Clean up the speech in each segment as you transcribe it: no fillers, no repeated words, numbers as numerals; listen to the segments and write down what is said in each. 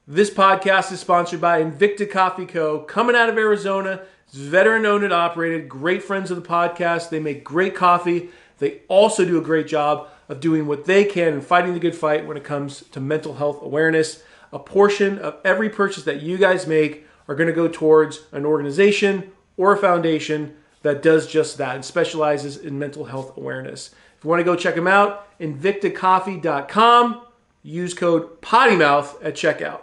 This podcast is sponsored by Invicta Coffee Co. Coming out of Arizona. It's veteran owned and operated. Great friends of the podcast. They make great coffee. They also do a great job of doing what they can and fighting the good fight when it comes to mental health awareness. A portion of every purchase that you guys make are going to go towards an organization or a foundation that does just that and specializes in mental health awareness. If you want to go check them out, invictacoffee.com. Use code PODDYMOUTH at checkout.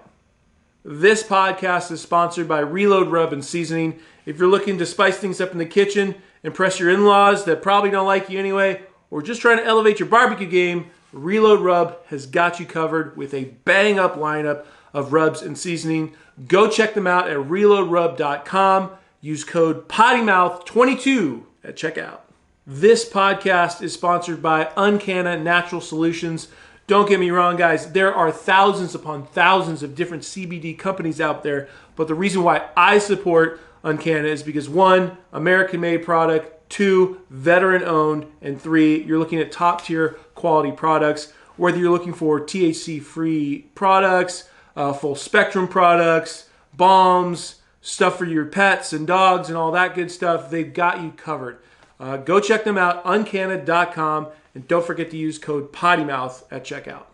This podcast is sponsored by Reload Rub and Seasoning. If you're looking to spice things up in the kitchen, impress your in-laws that probably don't like you anyway, or just trying to elevate your barbecue game, Reload Rub has got you covered with a bang-up lineup of rubs and seasoning. Go check them out at reloadrub.com. Use code PODDYMOUTH22 at checkout. This podcast is sponsored by Uncanna Natural Solutions. Don't get me wrong, guys. There are thousands upon thousands of different CBD companies out there. But the reason why I support Uncanna is because 1, American-made product, 2, veteran-owned, and 3, you're looking at top-tier quality products. Whether you're looking for THC-free products, full-spectrum products, balms, stuff for your pets and dogs and all that good stuff, they've got you covered. Go check them out, uncanna.com. And don't forget to use code PODDYMOUTH at checkout.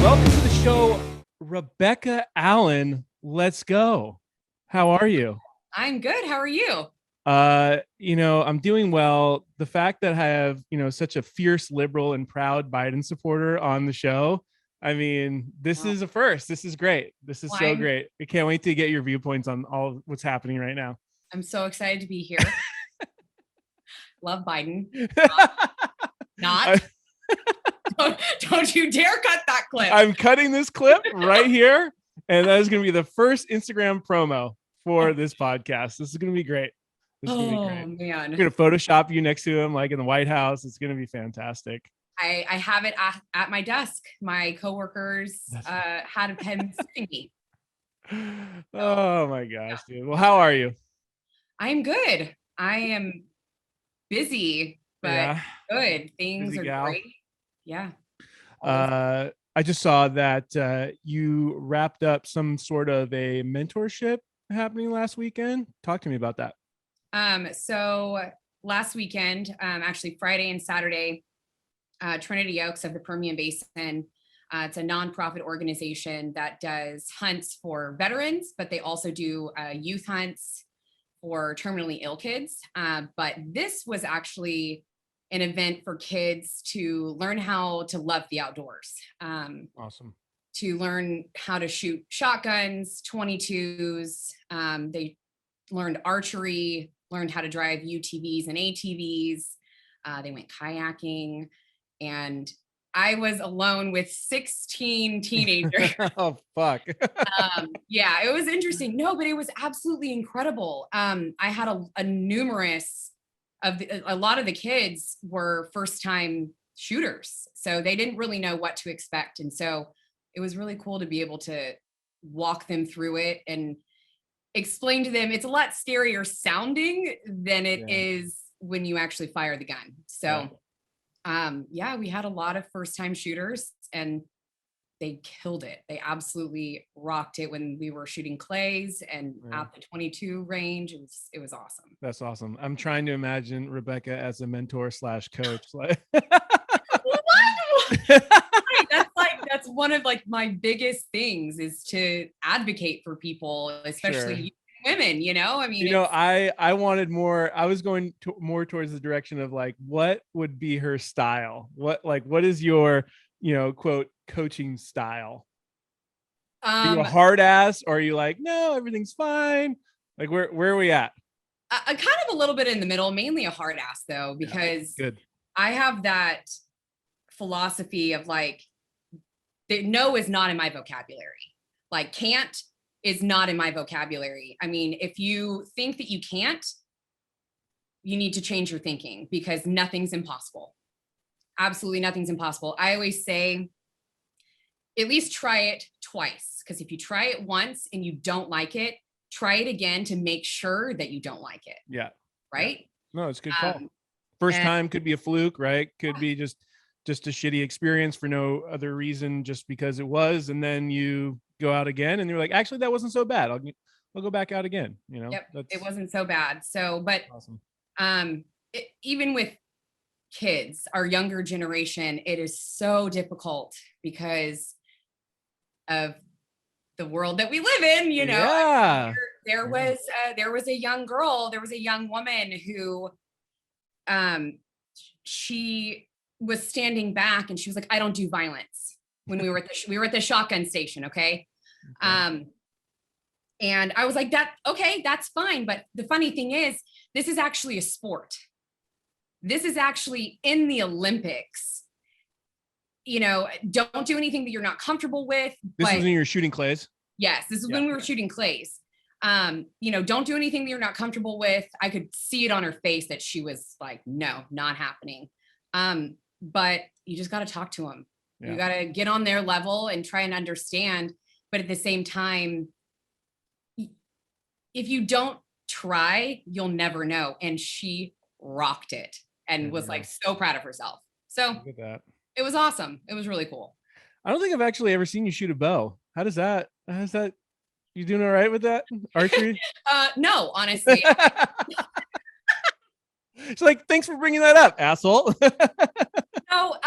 Welcome to the show, Rebekah Allen. Let's go. How are you? I'm good. How are you? I'm doing well. The fact that I have, such a fierce liberal and proud Biden supporter on the show, I mean, this is a first. This is great. This is so great. I can't wait to get your viewpoints on all what's happening right now. I'm so excited to be here. Love Biden. Not. Don't you dare cut that clip. I'm cutting this clip right here. And that is going to be the first Instagram promo for this podcast. This is going to be great. This is going to be great. Man. We're going to Photoshop you next to him, like in the White House. It's going to be fantastic. I have it at my desk. My coworkers had him sitting me. Oh my gosh, dude. Well, how are you? I'm good. I am busy, but good. Things are great. Yeah. I just saw that you wrapped up some sort of a mentorship happening last weekend. Talk to me about that. So last weekend, actually Friday and Saturday, Trinity Oaks of the Permian Basin. It's a nonprofit organization that does hunts for veterans, but they also do youth hunts for terminally ill kids. But this was actually an event for kids to learn how to love the outdoors. Awesome. To learn how to shoot shotguns, 22s. They learned archery, learned how to drive UTVs and ATVs. They went kayaking. And I was alone with 16 teenagers. Oh, fuck. Yeah, it was interesting. No, but it was absolutely incredible. I had a numerous of a lot of the kids were first time shooters. So they didn't really know what to expect. And so it was really cool to be able to walk them through it and explain to them it's a lot scarier sounding than it is when you actually fire the gun. So we had a lot of first time shooters and they killed it. They absolutely rocked it when we were shooting clays and at the 22 range. It was awesome. That's awesome. I'm trying to imagine Rebekah as a mentor / coach. Like that's one of like my biggest things is to advocate for people, especially women, I mean, I wanted more. I was going more towards the direction of like, what would be her style? What is your, quote, coaching style? Are you a hard ass or are you like, no, everything's fine? Like, where are we at? Kind of a little bit in the middle, mainly a hard ass though, because I have that philosophy of like, no is not in my vocabulary. Like can't is not in my vocabulary. I mean, if you think that you can't, you need to change your thinking because nothing's impossible. Absolutely nothing's impossible. I always say, at least try it twice. Because if you try it once and you don't like it, try it again to make sure that you don't like it. Yeah. Right. Yeah. No, it's a good call. First time could be a fluke, right? Could be just a shitty experience for no other reason, just because it was. And then you go out again and you're like, actually, that wasn't so bad. I'll go back out again. You know, yep, it wasn't so bad. So, but awesome. Even with kids, our younger generation, it is so difficult because of the world that we live in, you know. Yeah. There was a young girl, there was a young woman who she was standing back and she was like, I don't do violence, when we were at the shotgun station. Okay. And I was like, okay, that's fine. But the funny thing is, this is actually a sport. This is actually in the Olympics. You know, don't do anything that you're not comfortable with. This was when you were shooting clays? Yes, this is when we were shooting clays. You know, don't do anything that you're not comfortable with. I could see it on her face that she was like, no, not happening. But you just got to talk to them. Yeah. You got to get on their level and try and understand. But at the same time, if you don't try, you'll never know. And she rocked it and was like so proud of herself. So look at that. It was awesome. It was really cool. I don't think I've actually ever seen you shoot a bow. How's that? You doing all right with that? Archery? No, honestly. She's like, thanks for bringing that up, asshole. No,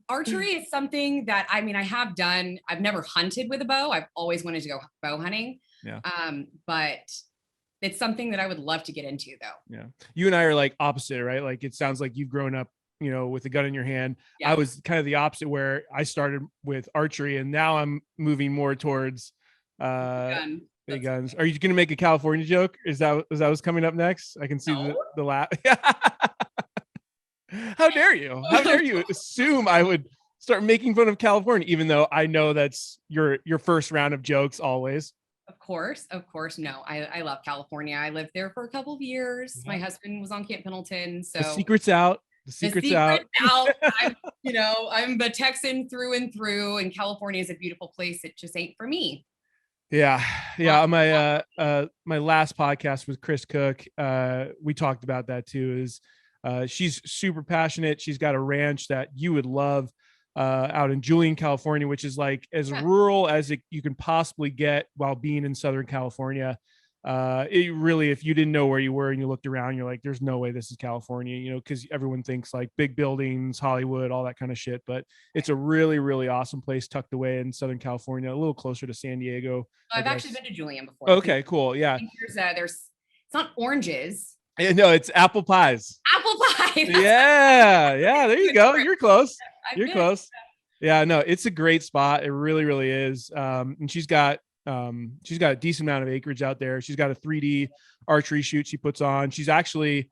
archery is something that, I mean, I have done. I've never hunted with a bow. I've always wanted to go bow hunting. Yeah. But it's something that I would love to get into, though. Yeah. You and I are like opposite, right? Like, it sounds like you've grown up, you know, with a gun in your hand. Yeah. I was kind of the opposite, where I started with archery and now I'm moving more towards big guns. Are you going to make a California joke? Is that what's coming up next? I can see the laugh. How dare you? How dare you assume I would start making fun of California, even though I know that's your first round of jokes always. Of course. No, I love California. I lived there for a couple of years. Yeah. My husband was on Camp Pendleton. So the secret's out. The secret's out. I'm the Texan through and through, and California is a beautiful place. It just ain't for me. Yeah. On my last podcast with Chris Cook, we talked about that too. Is she's super passionate. She's got a ranch that you would love out in Julian, California, which is like as rural as you can possibly get while being in Southern California. It really, if you didn't know where you were and you looked around, you're like, there's no way this is California, you know, because everyone thinks like big buildings, Hollywood, all that kind of shit. But it's a really, really awesome place tucked away in Southern California, a little closer to San Diego. I've actually been to Julian before. Okay, cool. Yeah. There's it's not oranges. No, it's apple pies. Apple pies. Yeah. There you go. You're close. You're close. Yeah, no, it's a great spot. It really, really is. And she's got a decent amount of acreage out there. She's got a 3D archery shoot she puts on. I'm actually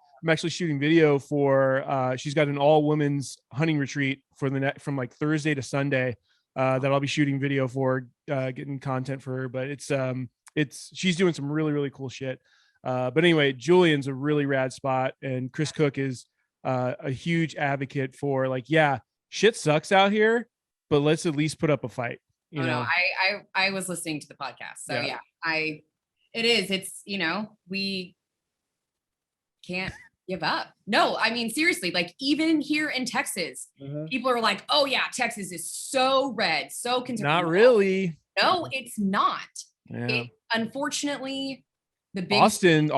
shooting video for, she's got an all women's hunting retreat for from like Thursday to Sunday, that I'll be shooting video for, getting content for her. But she's doing some really, really cool shit. But anyway, Julian's a really rad spot, and Chris Cook is a huge advocate for like, yeah, shit sucks out here, but let's at least put up a fight. You know? No, I was listening to the podcast. So yeah, it's, you know, we can't give up. No, I mean, seriously, like even here in Texas, people are like, oh yeah, Texas is so red, so conservative. Not really. No, it's not. Yeah. Unfortunately, the big Austin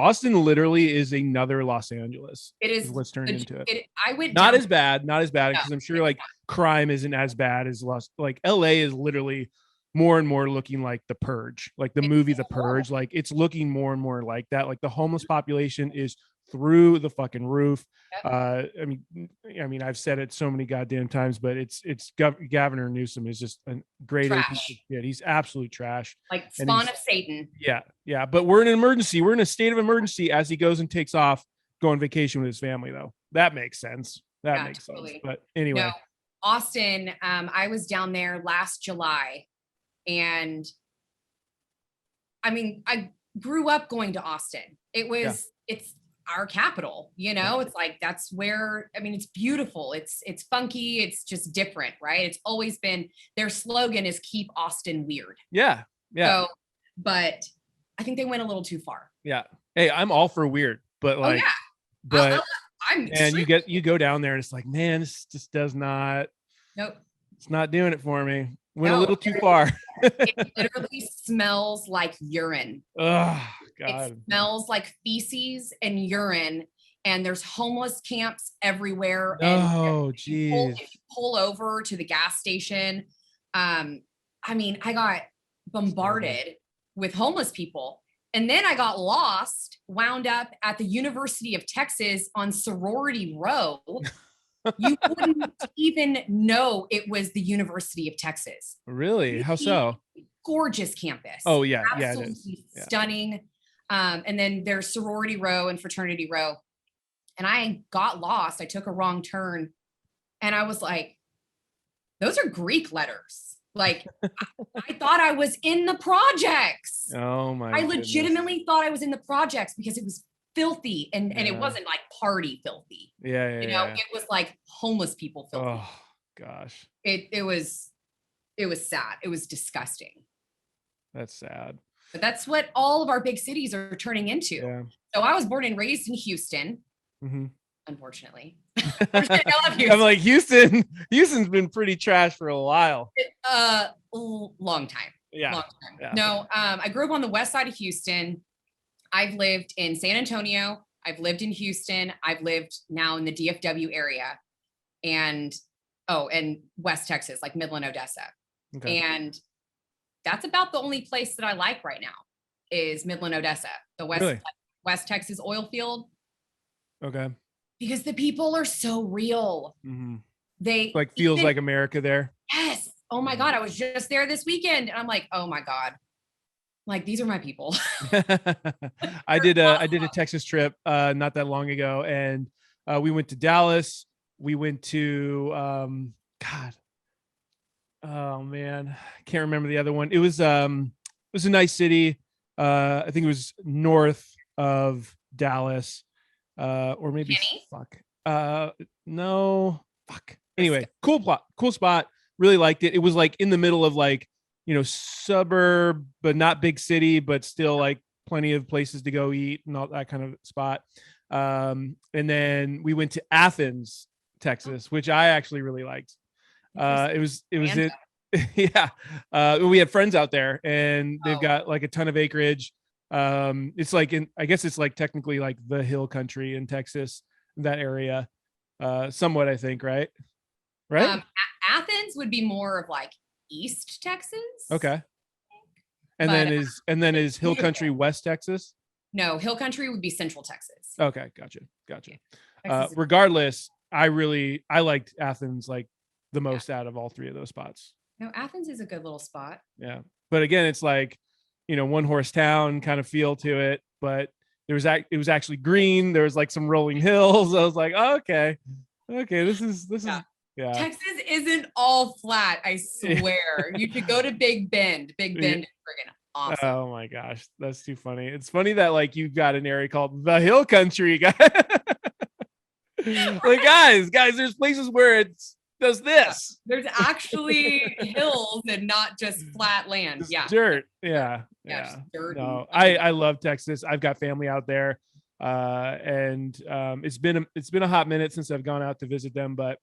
literally is another Los Angeles. It is what's turned into it. I went not as bad because I'm sure like crime isn't as bad as like LA is literally more and more looking like The Purge, like the movie The Purge. Like it's looking more and more like that. Like the homeless population is through the fucking roof. I mean, I've said it so many goddamn times, but it's Governor Newsom is just a great trash. He's absolute trash. Like spawn of Satan. Yeah. But we're in an emergency. We're in a state of emergency as he goes and takes off, go on vacation with his family, though. That makes sense. Sense. But anyway. No, Austin, I was down there last July, and I mean, I grew up going to Austin. It's our capital, you know. It's like that's where, I mean, it's beautiful, it's funky, it's just different, right? It's always been, their slogan is keep Austin weird. Yeah. So, but I think they went a little too far. Yeah. Hey, I'm all for weird, but like, yeah. but I'm and you go down there and it's like, man, this just does not. Nope. It's not doing it for me. Went a No, little too far. it literally smells like urine. Oh God. It smells like feces and urine. And there's homeless camps everywhere. Oh, and geez. if you pull over to the gas station, I mean, I got bombarded with homeless people. And then I got lost, wound up at the University of Texas on Sorority Row. You wouldn't even know it was the University of Texas. Really? How so? Gorgeous campus. Oh yeah, absolutely stunning. And then there's Sorority Row and Fraternity Row. And I got lost. I took a wrong turn, and I was like, "Those are Greek letters." Like, I thought I was in the projects. Oh my! I legitimately thought I was in the projects because it was filthy, and it wasn't like party filthy. Yeah, you know, it was like homeless people filthy. Oh gosh, it was sad. It was disgusting. That's sad. But that's what all of our big cities are turning into. Yeah. So I was born and raised in Houston. Mm-hmm. Unfortunately, I love Houston. I'm like, Houston's been pretty trash for a while. Long time. Yeah. Long time. Yeah. No, I grew up on the west side of Houston. I've lived in San Antonio. I've lived in Houston. I've lived now in the DFW area, and West Texas, like Midland, Odessa. Okay. And that's about the only place that I like right now is Midland, Odessa, the West Texas oil field. Okay. Because the people are so real. Mm-hmm. They like feels like America there. Yes. Oh my God. I was just there this weekend and I'm like, oh my God. Like, these are my people. I did a Texas trip not that long ago, and we went to Dallas. We went to God. Oh man, I can't remember the other one. It was a nice city. I think it was north of Dallas. Or maybe no. Anyway, cool spot. Really liked it. It was like in the middle of like, suburb, but not big city, but still like plenty of places to go eat and all that kind of spot. And then we went to Athens, Texas, which I actually really liked. It was it. Yeah. We had friends out there, and they've got like a ton of acreage. It's like I guess it's like technically like the hill country in Texas, that area, somewhat, I think, right? Athens would be more of like East Texas. Okay. And then is hill country West Texas? No, hill country would be Central Texas. Okay. Gotcha. Regardless, I liked Athens like the most out of all three of those spots. No, Athens is a good little spot. Yeah. But again, it's like, one horse town kind of feel to it, but it was actually green. There was like some rolling hills. I was like, oh, okay, this is yeah. Texas isn't all flat, I swear. You should go to Big Bend. Big Bend is friggin' awesome. Oh my gosh, that's too funny. It's funny that like you've got an area called the hill country, guys. Like guys, there's places where it's does this. There's actually hills and not just flat land. Just dirt. Yeah. Dirt. No, I love Texas. I've got family out there, and it's been a hot minute since I've gone out to visit them, but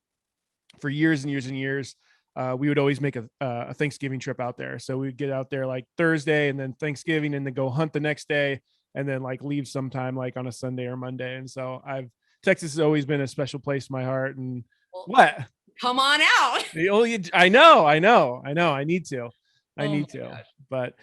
for years and years and years, we would always make a Thanksgiving trip out there. So we'd get out there like Thursday and then Thanksgiving, and then go hunt the next day, and then like leave sometime like on a Sunday or Monday. And so Texas has always been a special place in my heart. And what? Come on out. I know. I need to. But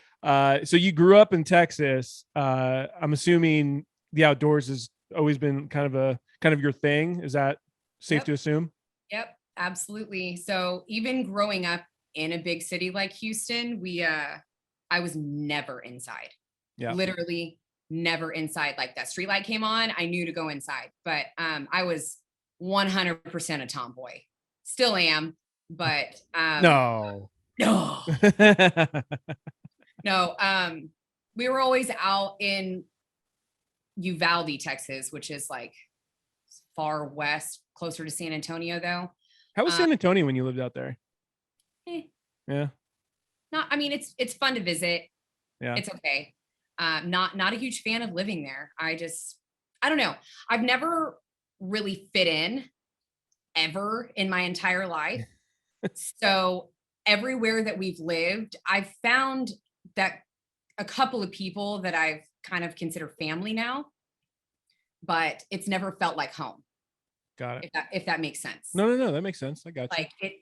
so you grew up in Texas. I'm assuming the outdoors has always been kind of your thing. Is that safe to assume? Yep, absolutely. So even growing up in a big city like Houston, I was never inside. Yeah. Literally never inside. Like that street light came on, I knew to go inside. But I was 100% a tomboy. Still am, but no. We were always out in Uvalde, Texas, which is like far west, closer to San Antonio though. How was San Antonio when you lived out there? Yeah. I mean, it's fun to visit. Yeah. It's okay. Not a huge fan of living there. I don't know. I've never really fit in ever in my entire life. So everywhere that we've lived, I've found that a couple of people that I've kind of consider family now, but it's never felt like home. Got it. If that makes sense. No, that makes sense. I got you. Like it,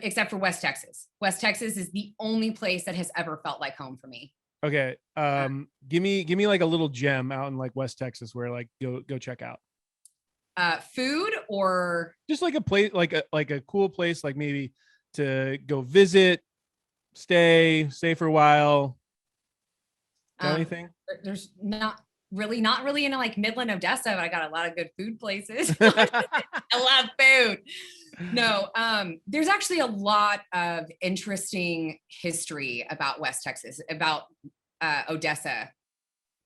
except for West Texas. West Texas is the only place that has ever felt like home for me. Okay. Give me like a little gem out in like West Texas where like go check out. Food or just like a place, like a cool place, like maybe to go visit, stay for a while. Got anything? There's not really in like Midland, Odessa, but I got a lot of good food places. I love food. No, there's actually a lot of interesting history about West Texas, about Odessa.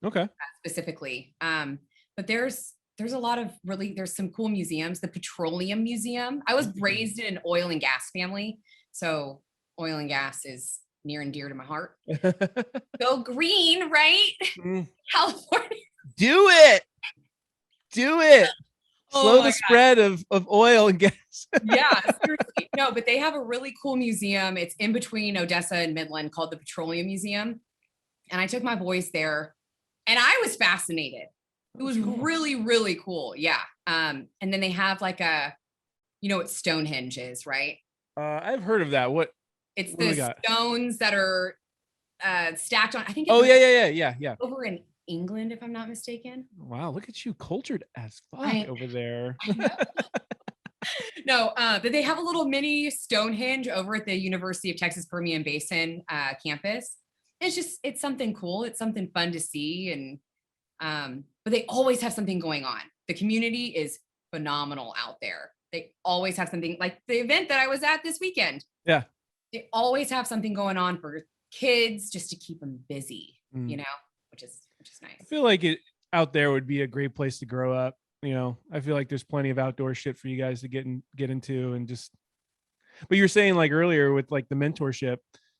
Okay. Specifically. But there's a lot of there's some cool museums. The Petroleum Museum. I was raised in an oil and gas family, so oil and gas is near and dear to my heart. Go green, right? California. Do it. Slow the spread of oil and gas. Yeah, seriously. No, but they have a really cool museum. It's in between Odessa and Midland called the Petroleum Museum. And I took my boys there and I was fascinated. It was really, really cool. Yeah. And then they have like what Stonehenge is, right? I've heard of that. It's the stones that are stacked on, I think. Yeah. Over in England, if I'm not mistaken. Wow, look at you, cultured as fuck over there. No, but they have a little mini Stonehenge over at the University of Texas Permian Basin campus. It's something cool. It's something fun to see. And but they always have something going on. The community is phenomenal out there. They always have something, like the event that I was at this weekend. Yeah. They always have something going on for kids just to keep them busy, which is nice. I feel like it out there would be a great place to grow up. I feel like there's plenty of outdoor shit for you guys to get into and just, but you're saying like earlier with like the mentorship,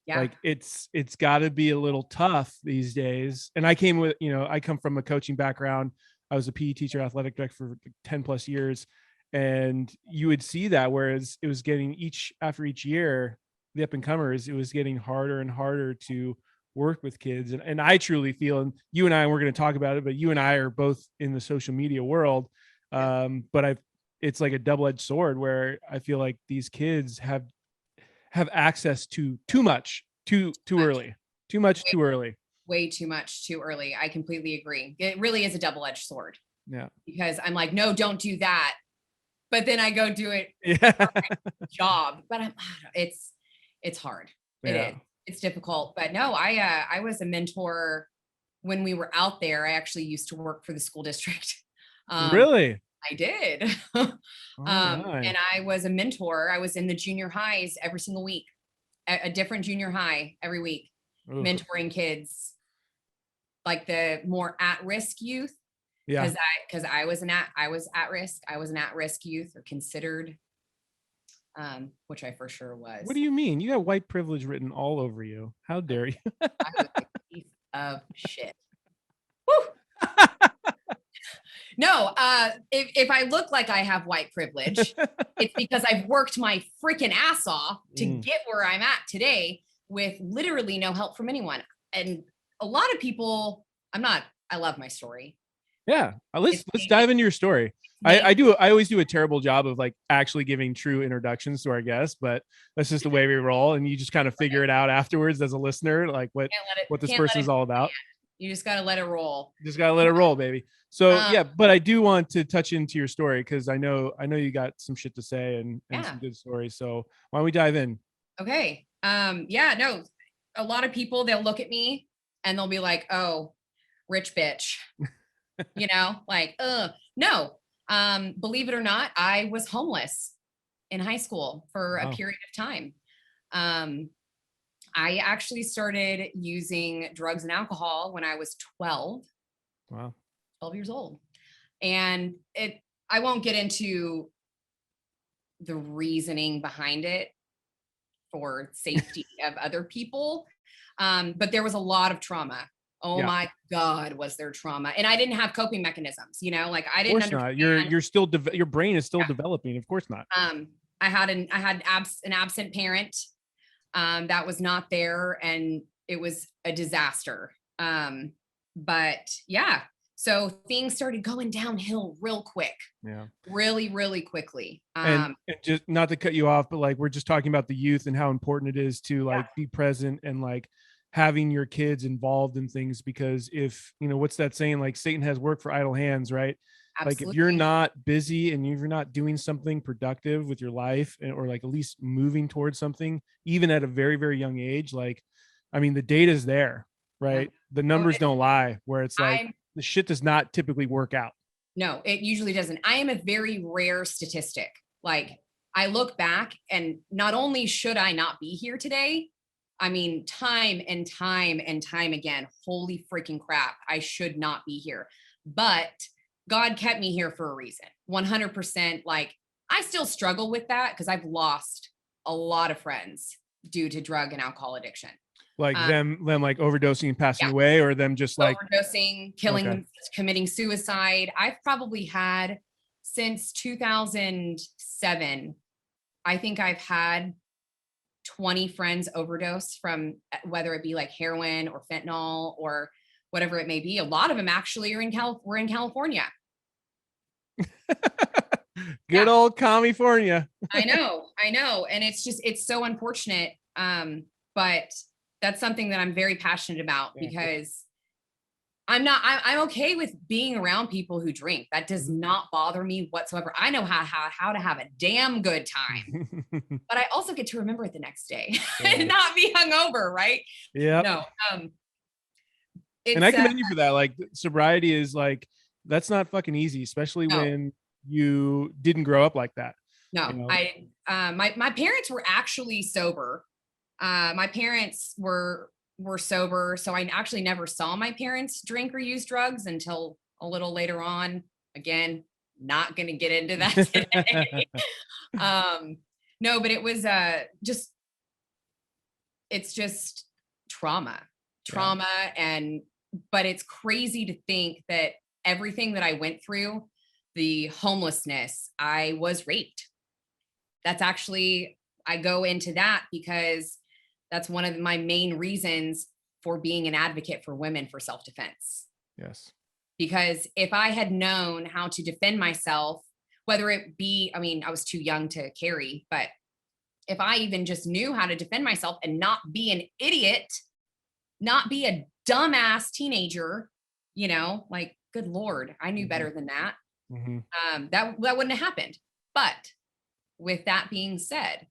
like it's got to be a little tough these days. And I come from a coaching background. I was a PE teacher, athletic director for 10 plus years. And you would see that, whereas it was getting after each year, the up and comers, it was getting harder and harder to work with kids. And I truly feel, and you and we're going to talk about it, but you and I are both in the social media world. But it's like a double-edged sword where I feel like these kids have access to too much, too early, too much, too early. Way too much, too early. I completely agree. It really is a double-edged sword. Yeah. Because I'm like, no, don't do that. But then I go do it job. But it's hard. Yeah. It is. It's difficult. But no, I was a mentor when we were out there. I actually used to work for the school district. Really? I did. And I was a mentor. I was in the junior highs every single week, a different junior high every week, mentoring kids, like the more at-risk youth. Yeah. Because I was at risk. I was an at-risk youth, or considered, which I for sure was. What do you mean? You got white privilege written all over you. How dare you? I was a piece of shit. Woo! No, if I look like I have white privilege, it's because I've worked my freaking ass off to get where I'm at today with literally no help from anyone. And a lot of people, I love my story. Yeah. Let's dive into your story. I always do a terrible job of like actually giving true introductions to our guests, but that's just the way we roll. And you just kind of figure it out afterwards as a listener, like what this person is all about. You just got to let it roll. Just got to let it roll, baby. So but I do want to touch into your story, because I know you got some shit to say and some good stories. So why don't we dive in? Okay. No, a lot of people, they'll look at me and they'll be like, oh, rich bitch, no. Believe it or not, I was homeless in high school for a period of time. I actually started using drugs and alcohol when I was 12. Wow. 12 years old. And I won't get into the reasoning behind it for safety of other people. But there was a lot of trauma Oh my God, was there trauma? And I didn't have coping mechanisms, you know, like I didn't understand. You're still, your brain is still developing. Of course not. I had an absent parent that was not there, and it was a disaster. But yeah, so things started going downhill real quick. Yeah. Really, really quickly. And just not to cut you off, but like, we're just talking about the youth and how important it is to like be present and like having your kids involved in things, because if, you know, what's that saying? Like Satan has work for idle hands, right? Absolutely. Like if you're not busy and you're not doing something productive with your life, or like at least moving towards something, even at a very, very young age, like, I mean, the data's there, right? The numbers don't lie, where it's like the shit does not typically work out. No, it usually doesn't. I am a very rare statistic. Like I look back, and not only should I not be here today, I mean, time and time and time again, holy freaking crap, I should not be here. But God kept me here for a reason. 100%. Like I still struggle with that because I've lost a lot of friends due to drug and alcohol addiction. Like them like overdosing and passing away, or them just like overdosing, killing, committing suicide. I've probably had since 2007, I think I've had 20 friends overdose from, whether it be like heroin or fentanyl or whatever it may be. A lot of them actually are we're in California. Good old California. I know. And it's so unfortunate. But that's something that I'm very passionate about, because I'm okay with being around people who drink. That does not bother me whatsoever. I know how to have a damn good time, but I also get to remember it the next day and not be hungover. Right. Yeah. No. And I commend you for that. Like sobriety is like, that's not fucking easy, especially when you didn't grow up like that. No, you know? My parents were actually sober. My parents were sober. So I actually never saw my parents drink or use drugs until a little later on. Again, not going to get into that today. No, but it was it's just trauma. But it's crazy to think that everything that I went through, the homelessness, I was raped. That's actually, I go into that because that's one of my main reasons for being an advocate for women for self-defense. Yes. Because if I had known how to defend myself, whether it be, I mean, I was too young to carry, but if I even just knew how to defend myself and not be an idiot, not be a dumbass teenager, you know, like, good Lord, I knew better than that. That wouldn't have happened. But with that being said,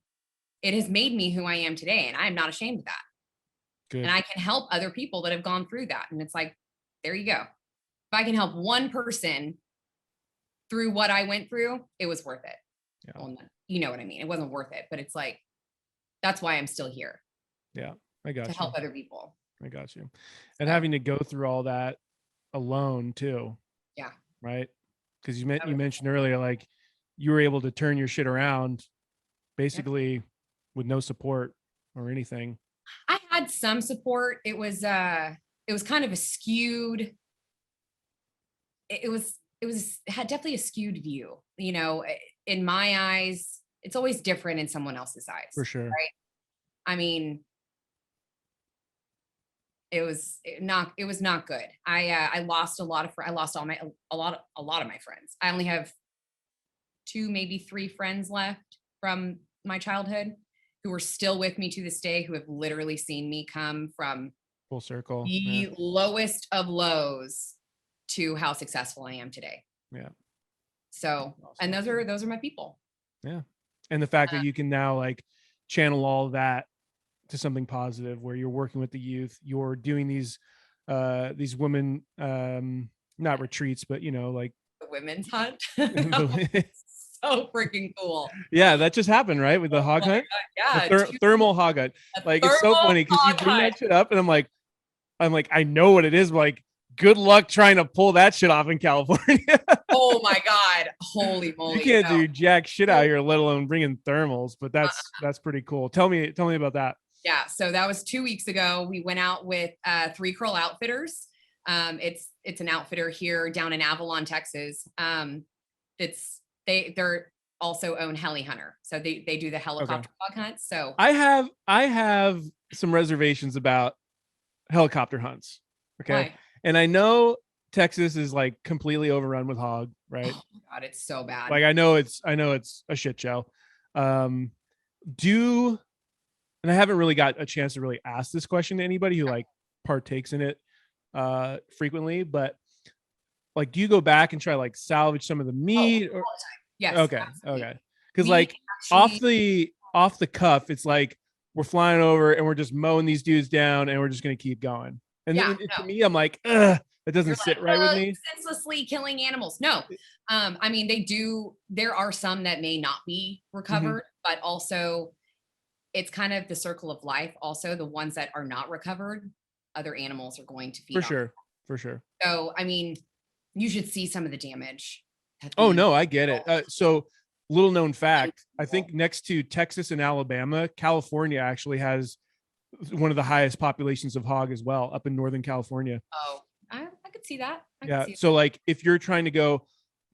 it has made me who I am today, and I'm not ashamed of that. Good. And I can help other people that have gone through that. And it's like, there you go. If I can help one person through what I went through, it was worth it. Yeah. Well, you know what I mean? It wasn't worth it, but it's like, that's why I'm still here. Yeah, I got you. To help other people. I got you. And having to go through all that alone too. Yeah. Right? Because you mentioned earlier, like you were able to turn your shit around basically with no support or anything. I had some support. It was kind of a skewed. It had definitely a skewed view. You know, in my eyes, it's always different in someone else's eyes. For sure. Right. I mean, it was not good. I lost a lot of I lost a lot of my friends. I only have 2, maybe 3 friends left from my childhood who are still with me to this day, who have literally seen me come from full circle, the lowest of lows to how successful I am today. Yeah. So, awesome. And those are my people. Yeah. And the fact that you can now like channel all of that to something positive, where you're working with the youth, you're doing these women, not retreats, but you know, like the women's hunt. So freaking cool. Yeah, that just happened, right? With the hog hunt. Yeah, the thermal hog hunt. Like it's so funny because you bring that shit up, and I'm like, I know what it is. But like, good luck trying to pull that shit off in California. Oh my God, holy moly! You can't do jack shit out here, let alone bringing thermals. But that's pretty cool. Tell me about that. Yeah. So that was 2 weeks ago. We went out with 3 Curl Outfitters. It's an outfitter here down in Avalon, Texas. They're also own Heli Hunter. So they do the helicopter hog hunts. So I have some reservations about helicopter hunts. Okay. why? And I know Texas is like completely overrun with hog, right? Oh my God, it's so bad. Like I know it's a shit show. And I haven't really got a chance to really ask this question to anybody who like partakes in it frequently, but like, do you go back and try like salvage some of the meat? All the time. Yes. Okay. Absolutely. Okay. Because like off the cuff, it's like we're flying over and we're just mowing these dudes down and we're just gonna keep going. And then to me, I'm like, ugh, that doesn't sit right with me. Senselessly killing animals. No. I mean, there are some that may not be recovered, but also it's kind of the circle of life. Also, the ones that are not recovered, other animals are going to feed on. For sure. So, I mean, you should see some of the damage. Oh no, I get it. So little known fact, I think next to Texas and Alabama, California actually has one of the highest populations of hog as well, up in Northern California. Oh, I could see that. So like if you're trying to go,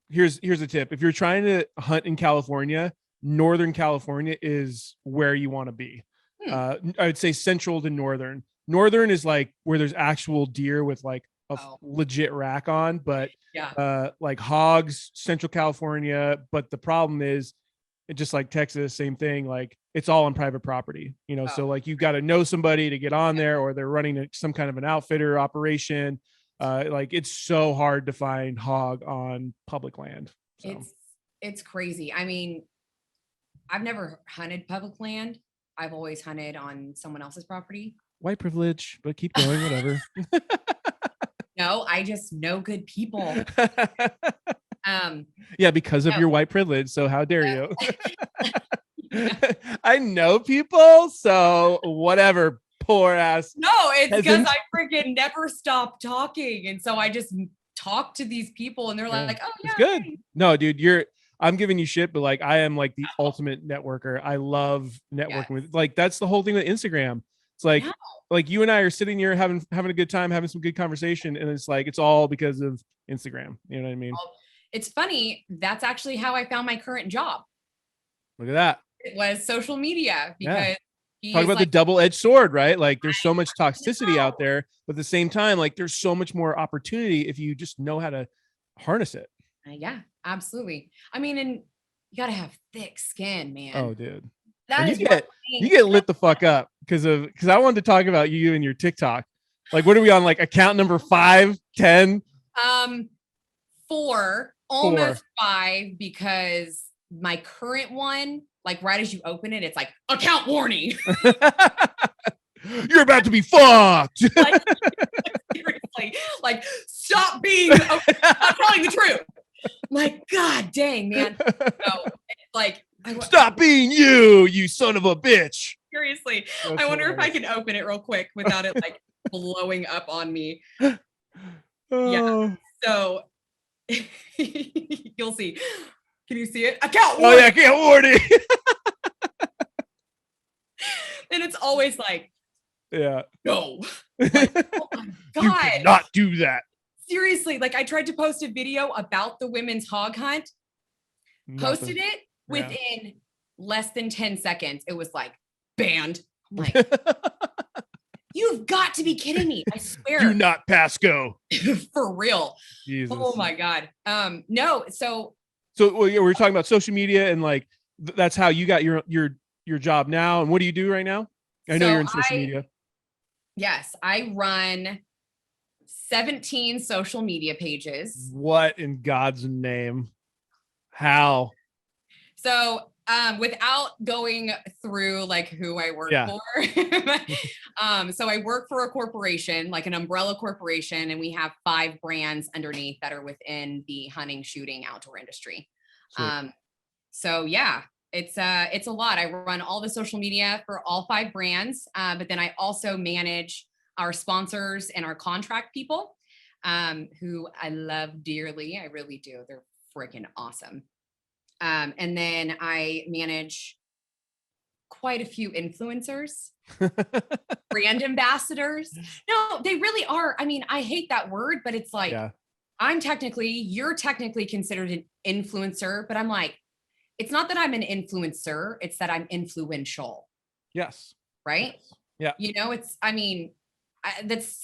here's a tip. If you're trying to hunt in California, Northern California is where you want to be. I would say central to northern. Northern is like where there's actual deer with like a legit rack on, but like hogs, Central California. But the problem is, just like Texas, same thing. Like it's all on private property, you know. So like you've got to know somebody to get on there, or they're running some kind of an outfitter operation. Like it's so hard to find hog on public land. So. It's crazy. I mean, I've never hunted public land. I've always hunted on someone else's property. White privilege, but keep going, whatever. No, I just know good people. Yeah, because of your white privilege. So how dare you? I know people, so whatever. Poor ass. No, it's because I freaking never stop talking, and so I just talk to these people, and they're like, "Oh, yeah, it's good." No, dude, I'm giving you shit, but like I am like the ultimate networker. I love networking with, like, that's the whole thing with Instagram. It's like you and I are sitting here having a good time, having some good conversation, and it's like it's all because of Instagram. You know what I mean? It's funny. That's actually how I found my current job. Look at that. It was social media, because talk about the double-edged sword, right? Like there's so much toxicity out there, but at the same time, like there's so much more opportunity if you just know how to harness it. Yeah, absolutely. I mean, and you got to have thick skin, man. Oh, dude. You get lit the fuck up because I wanted to talk about you and your TikTok. Like, what are we on? Like account number 5, 10? 4, almost 5, because my current one, like right as you open it, it's like account warning. You're about to be fucked. Like, seriously, like stop being. I'm telling the truth. Like, God dang, man. No, like stop being you son of a bitch. Seriously. I wonder if I can open it real quick without it like blowing up on me. Yeah. So you'll see. Can you see it? Account warning. Oh yeah, account warning. And it's always like, no. Like, oh my God. You cannot do that. Seriously, like I tried to post a video about the women's hog hunt, posted it within less than 10 seconds. It was like banned. I'm like, you've got to be kidding me. I swear. Do not pass go. For real. Jesus. Oh my God. No. So we're talking about social media, and like that's how you got your job now. And what do you do right now? I know you're in social media. Yes, I run 17 social media pages. What in God's name? How? So, without going through like who I work for. So I work for a corporation, like an umbrella corporation, and we have 5 brands underneath that are within the hunting, shooting, outdoor industry. So yeah, it's a lot. I run all the social media for all 5 brands. But then I also manage our sponsors and our contract people, who I love dearly. I really do. They're freaking awesome. And then I manage quite a few influencers, brand ambassadors. No, they really are. I mean, I hate that word, but it's like, you're technically considered an influencer, but I'm like, it's not that I'm an influencer, it's that I'm influential. Yes. Right? Yes. Yeah. It's, I mean, that's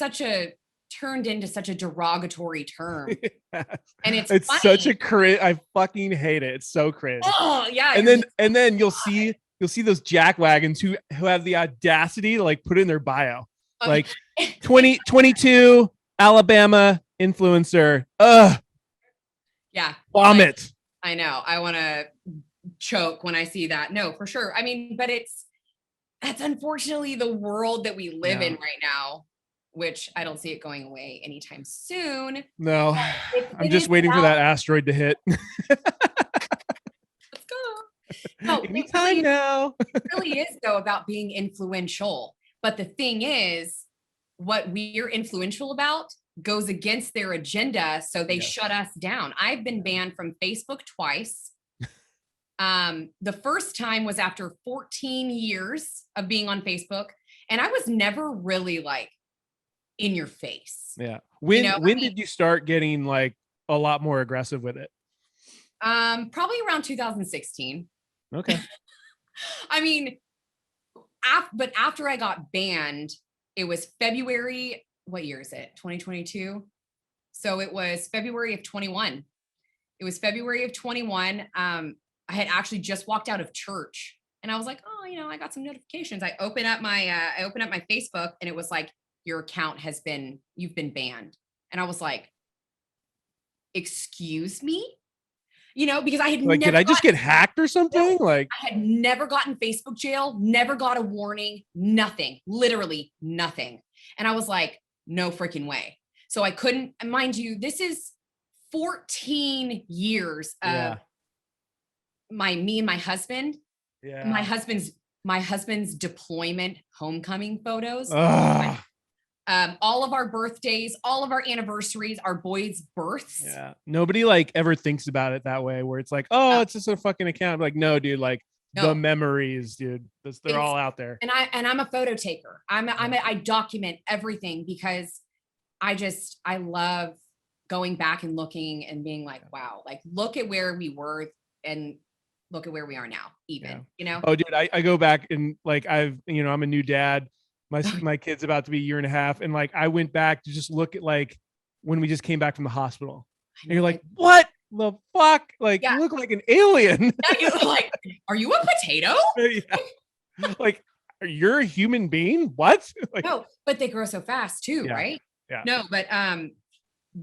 turned into such a derogatory term. And it's funny. Such a cringe. I fucking hate it. It's so cringe. Oh yeah. And then you'll see those jackwagons who have the audacity to like put it in their bio. Like 2022 Alabama influencer. Yeah. Vomit. Like, I know. I want to choke when I see that. No, for sure. I mean, but that's unfortunately the world that we live in right now, which I don't see it going away anytime soon. No, I'm just waiting for that asteroid to hit. Let's go. No, anytime now. It really is though about being influential. But the thing is, what we're influential about goes against their agenda. So they shut us down. I've been banned from Facebook twice. The first time was after 14 years of being on Facebook. And I was never really like in your face. Yeah. When did you start getting like a lot more aggressive with it? Probably around 2016. Okay. I mean, but after I got banned, it was February. What year is it? 2022. So it was February of 21. It was February of 21. I had actually just walked out of church and I was like, oh, I got some notifications. I opened up my Facebook and it was like, your account you've been banned. And I was like, excuse me? Because I had did I just get hacked or something? I had never gotten Facebook jail, never got a warning, nothing, literally nothing. And I was like, no freaking way. So I couldn't, mind you, this is 14 years of me and my husband. Yeah. My husband's deployment homecoming photos. All of our birthdays, all of our anniversaries, our boys' births. Yeah. Nobody like ever thinks about it that way where it's like, oh, it's just a fucking account. Like, no, dude, like the memories, dude, they're all out there. And I'm a photo taker. I document everything because I love going back and looking and being like, wow, like look at where we were and look at where we are now, even, Oh, dude, I go back and like, I'm a new dad. My kid's about to be a year and a half. And like, I went back to just look at like when we just came back from the hospital and you're like, what the fuck? Like you look like an alien. You're like, are you a potato? Like, you're a human being? What? Like, no, but they grow so fast too, right? Yeah. No, but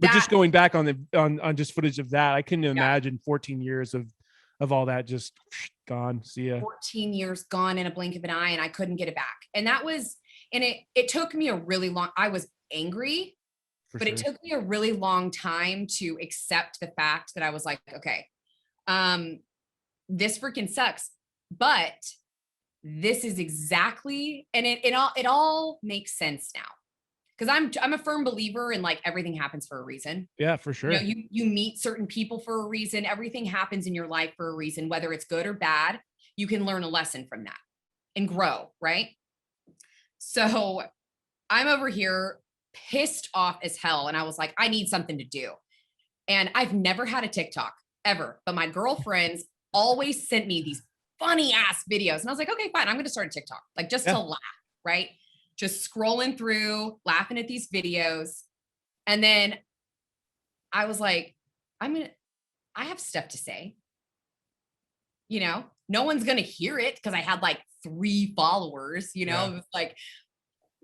just going back on just footage of that, I couldn't imagine 14 years of all that just gone. See ya. 14 years gone in a blink of an eye, and I couldn't get it back. And that was, and it took me a really long. I was angry, but it took me a really long time to accept the fact that I was like, okay, this freaking sucks, but this is exactly, and it all makes sense now. Because I'm a firm believer in like everything happens for a reason. Yeah, for sure. You meet certain people for a reason. Everything happens in your life for a reason, whether it's good or bad. You can learn a lesson from that and grow, right? So I'm over here pissed off as hell. And I was like, I need something to do. And I've never had a TikTok ever, but my girlfriends always sent me these funny ass videos. And I was like, okay, fine. I'm going to start a TikTok, like just to laugh, right? Just scrolling through, laughing at these videos. And then I was like, I have stuff to say. No one's going to hear it because I had like 3 followers, it was like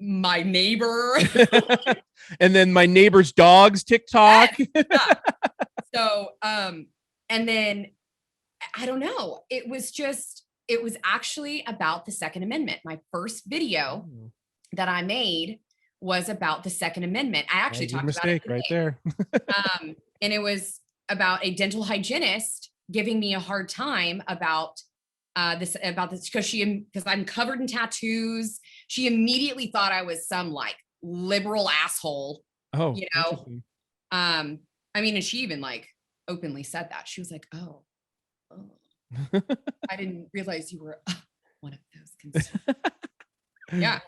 my neighbor. And then my neighbor's dog's TikTok. So, and then I don't know. It was actually about the Second Amendment. My first video that I made was about the Second Amendment. I actually talked about it right there. And it was about a dental hygienist giving me a hard time about this because I'm covered in tattoos. She immediately thought I was some like liberal asshole. Oh, I mean, and she even like openly said that. She was like, oh, I didn't realize you were one of those. Yeah.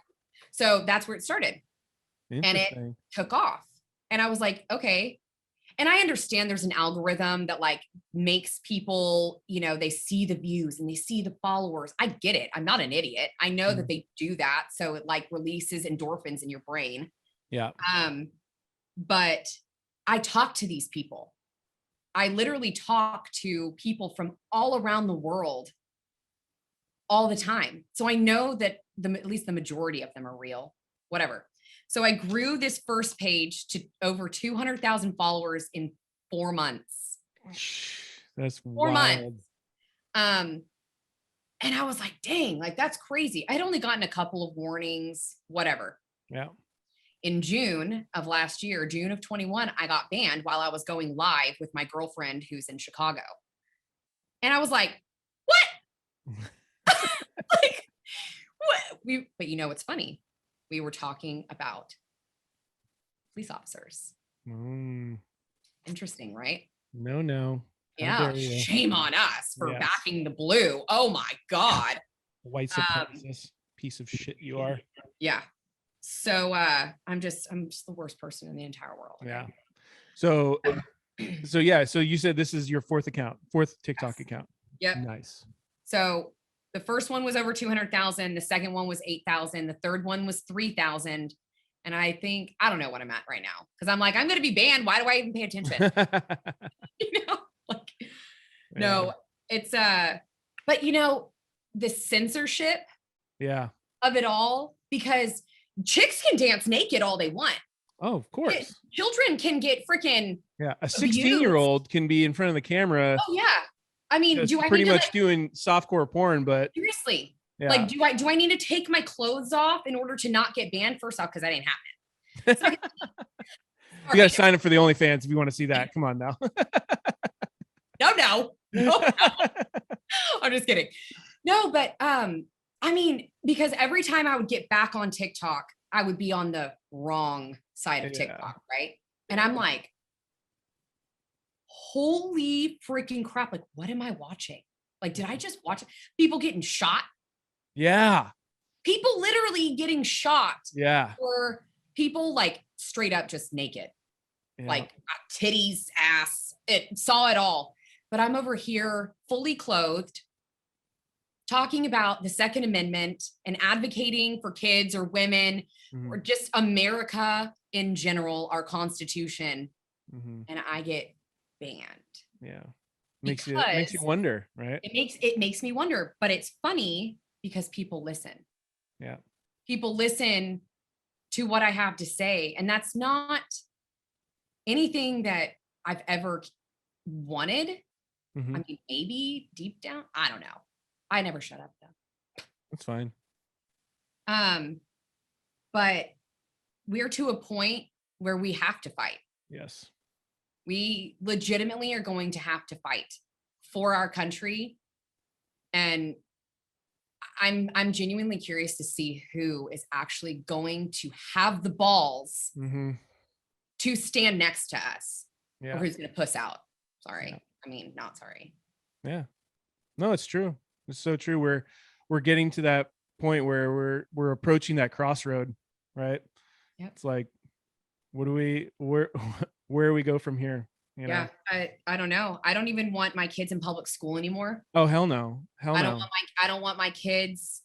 So that's where it started. And it took off. And I was like, okay. And I understand there's an algorithm that like makes people, they see the views and they see the followers. I get it. I'm not an idiot. I know that they do that. So it like releases endorphins in your brain. Yeah. But I talk to these people. I literally talk to people from all around the world all the time. So I know that at least the majority of them are real, whatever. So I grew this first page to over 200,000 followers in 4 months. That's 4 wild. months. And I was like, dang, like that's crazy. I'd only gotten a couple of warnings, whatever. Yeah. In June of last year, June of 21, I got banned while I was going live with my girlfriend who's in Chicago. And I was like, what? Like, what? But what's funny? We were talking about police officers. Interesting, right? No. Yeah. Shame on us for backing the blue. Oh my God. White supremacist piece of shit you are. Yeah. So I'm just the worst person in the entire world. Yeah. So you said this is your fourth TikTok account. Yep. Nice. So the first one was over 200,000. The second one was 8,000. The third one was 3,000. And I don't know what I'm at right now. Cause I'm like, I'm going to be banned. Why do I even pay attention? No, it's, but the censorship of it all, because chicks can dance naked all they want. Oh, of course. Children can get freaking a 16-year-old can be in front of the camera. Oh yeah. I mean, do I pretty much doing softcore porn, but seriously, like, do I need to take my clothes off in order to not get banned? First off, because that ain't happening. You got to sign up for the OnlyFans if you want to see that. Come on now. No. I'm just kidding. No, but I mean, because every time I would get back on TikTok, I would be on the wrong side of TikTok, right? And I'm like, holy freaking crap. Like, what am I watching? Like, did I just watch people getting shot? Yeah. People literally getting shot. Yeah. Or people like straight up just naked. Yeah. Like titties, ass, saw it all. But I'm over here fully clothed, talking about the Second Amendment and advocating for kids or women or just America in general, our Constitution. And I get banned. Yeah. Makes you wonder, right? It makes me wonder, but it's funny because people listen. Yeah. People listen to what I have to say. And that's not anything that I've ever wanted. I mean, maybe deep down, I don't know. I never shut up though. That's fine. But we're to a point where we have to fight. Yes. We legitimately are going to have to fight for our country. And I'm genuinely curious to see who is actually going to have the balls to stand next to us, or who's going to puss out. Sorry. Yeah. I mean, not sorry. Yeah. No, it's true. It's so true. We're getting to that point where we're approaching that crossroad, right? Yep. It's like, where we go from here? You know? I don't know. I don't even want my kids in public school anymore. Oh, hell no. I don't want my kids.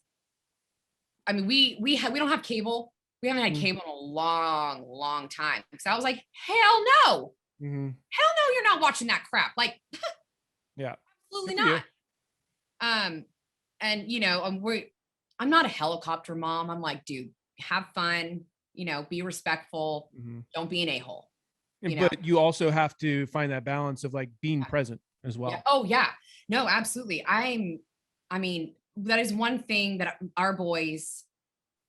I mean, we don't have cable. We haven't had cable in a long, long time. Because I was like, hell no. Hell no, you're not watching that crap. Like, yeah, absolutely not. And I'm not a helicopter mom. I'm like, dude, have fun, be respectful. Don't be an a-hole. But you also have to find that balance of like being present as well. Yeah. Oh yeah, no, absolutely. I mean, that is one thing that our boys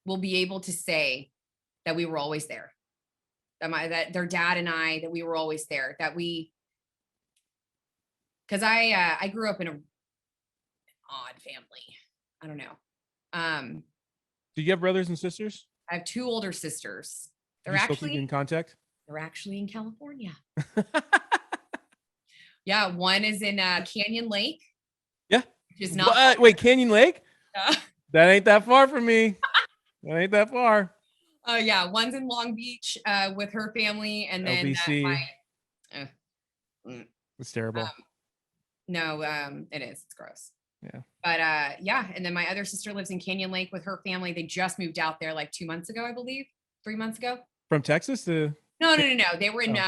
will be able to say, that we were always there. That their dad and I, that we were always there, because I grew up in an odd family. I don't know. Do you have brothers and sisters? I have 2 older sisters. They're actually in contact. They're actually in California. Yeah, one is in Canyon Lake. Yeah. Which is not wait, Canyon Lake? That ain't that far from me. That ain't that far. Yeah, one's in Long Beach with her family, and then LBC. It's terrible. No, it is. It's gross. Yeah. But yeah, and then my other sister lives in Canyon Lake with her family. They just moved out there like 2 months ago, I believe, 3 months ago. From Texas to No. They were in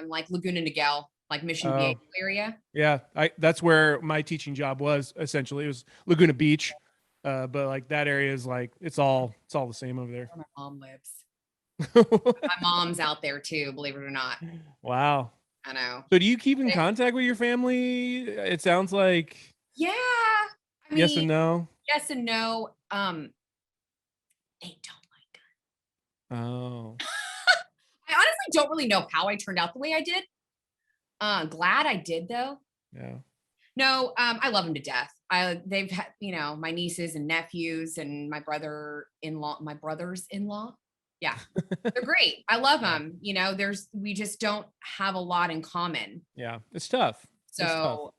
like Laguna Niguel, like Mission Viejo area. Yeah, that's where my teaching job was. Essentially, it was Laguna Beach, but like that area is like it's all the same over there. Where my mom lives. My mom's out there too, believe it or not. Wow. I know. So do you keep in contact with your family? It sounds like. Yeah. I mean, yes and no. Yes and no. They don't like it. Oh. I honestly don't really know how I turned out the way I did. Glad I did though. Yeah. No, I love them to death. They've had, my nieces and nephews and my brothers in law. Yeah, they're great. I love them. We just don't have a lot in common. Yeah, it's tough. So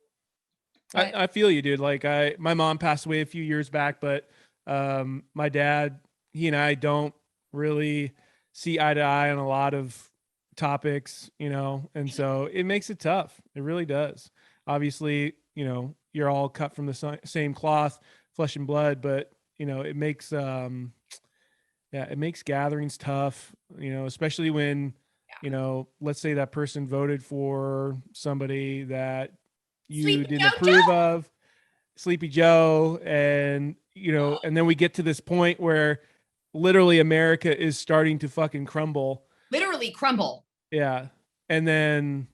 it's tough. I feel you, dude. Like my mom passed away a few years back, but my dad, he and I don't really see eye to eye on a lot of topics, and so it makes it tough. It really does. Obviously, you're all cut from the same cloth, flesh and blood, but it makes it makes gatherings tough, especially when let's say that person voted for somebody that you didn't approve of, Sleepy Joe, and and then we get to this point where literally America is starting to fucking crumble. Literally crumble. Yeah. And then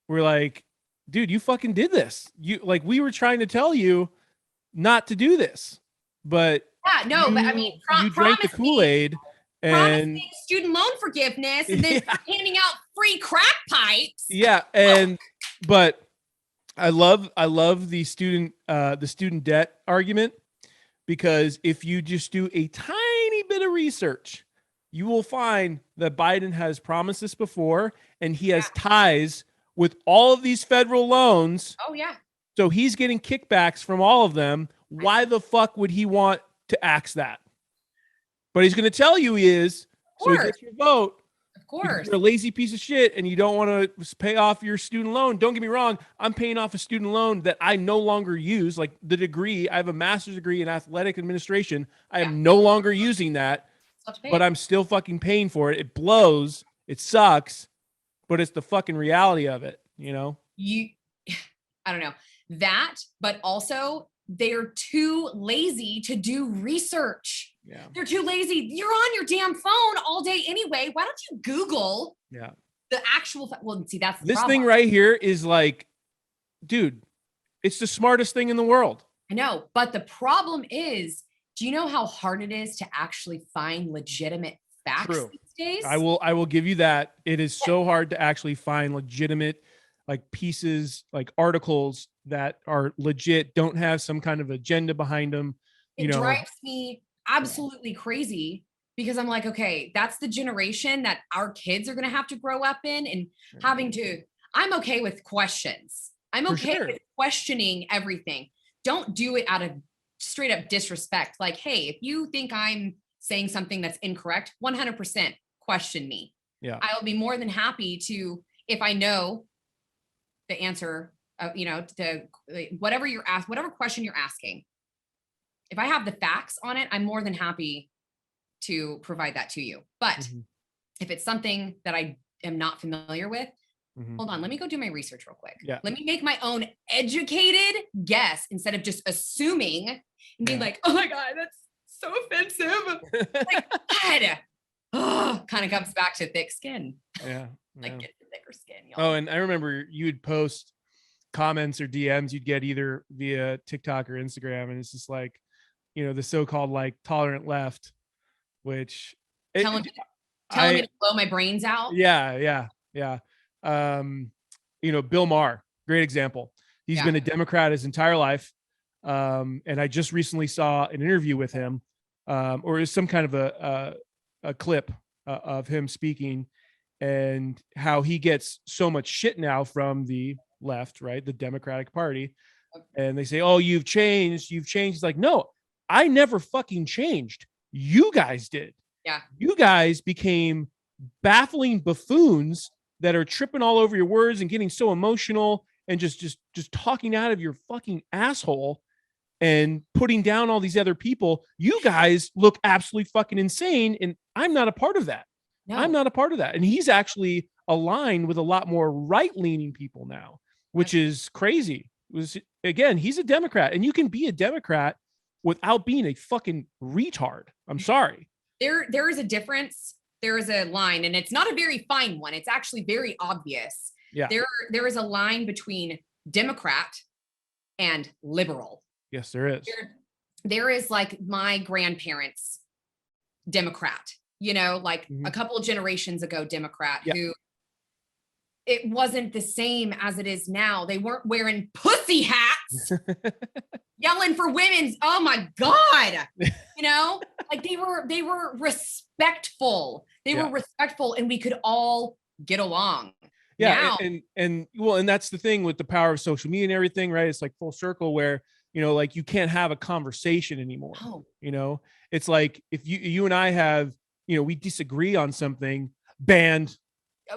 we're like, dude, you fucking did this. We were trying to tell you not to do this, but but I mean, you drank the Kool-Aid and student loan forgiveness and then handing out free crack pipes. Yeah. But I love the student debt argument, because if you just do a tiny bit of research, you will find that Biden has promised this before, and he has ties with all of these federal loans. Oh, yeah. So he's getting kickbacks from all of them. Why the fuck would he want to axe that? But he's going to tell you he is, so he gets your vote. Of course. You're a lazy piece of shit and you don't want to pay off your student loan. Don't get me wrong. I'm paying off a student loan that I no longer use. Like the degree, I have a master's degree in athletic administration. I am no longer using that, but I'm still fucking paying for it. It blows. It sucks, but it's the fucking reality of it, I don't know that, but also they're too lazy to do research. Yeah. They're too lazy. You're on your damn phone all day anyway. Why don't you Google the actual, well, see, that's the problem. Thing right here is like, dude, it's the smartest thing in the world. I know, but the problem is, do you know how hard it is to actually find legitimate facts these days? I will give you that. It is so hard to actually find legitimate like pieces, like articles that are legit, don't have some kind of agenda behind them. It drives me absolutely crazy, because I'm like, okay, that's the generation that our kids are going to have to grow up in, and I'm okay with questions. I'm okay with questioning everything. Don't do it out of straight up disrespect. Like, hey, if you think I'm saying something that's incorrect, 100% question me. Yeah. I'll be more than happy to, if I know the answer, to whatever whatever question you're asking. If I have the facts on it, I'm more than happy to provide that to you. But if it's something that I am not familiar with, hold on, let me go do my research real quick. Yeah. Let me make my own educated guess instead of just assuming and being like, oh my God, that's so offensive. Like, God, kind of comes back to thick skin. Yeah. Like, get the thicker skin, y'all. Oh, and I remember you would post comments or DMs you'd get either via TikTok or Instagram, and it's just like, the so-called like tolerant left, which telling me to blow my brains out. Yeah. Bill Maher, great example. He's been a Democrat his entire life. And I just recently saw an interview with him, or it was some kind of a clip of him speaking, and how he gets so much shit now from the left, right? The Democratic Party. And they say, oh, you've changed. He's like, no, I never fucking changed. You guys did. Yeah. You guys became baffling buffoons that are tripping all over your words and getting so emotional and just talking out of your fucking asshole and putting down all these other people. You guys look absolutely fucking insane, and I'm not a part of that. No. I'm not a part of that. And he's actually aligned with a lot more right-leaning people now, which is crazy. Again, he's a Democrat, and you can be a Democrat without being a fucking retard. I'm sorry. There is a difference. There is a line, and it's not a very fine one. It's actually very obvious. Yeah. There is a line between Democrat and liberal. Yes, there is. There is like my grandparents, Democrat, like a couple of generations ago, Democrat, who it wasn't the same as it is now. They weren't wearing pussy hats, yelling for women's. Oh my God. Like they were respectful. They were respectful, and we could all get along. Yeah. Now, and that's the thing with the power of social media and everything, right? It's like full circle where, like you can't have a conversation anymore. Oh. It's like if you and I have, we disagree on something, banned,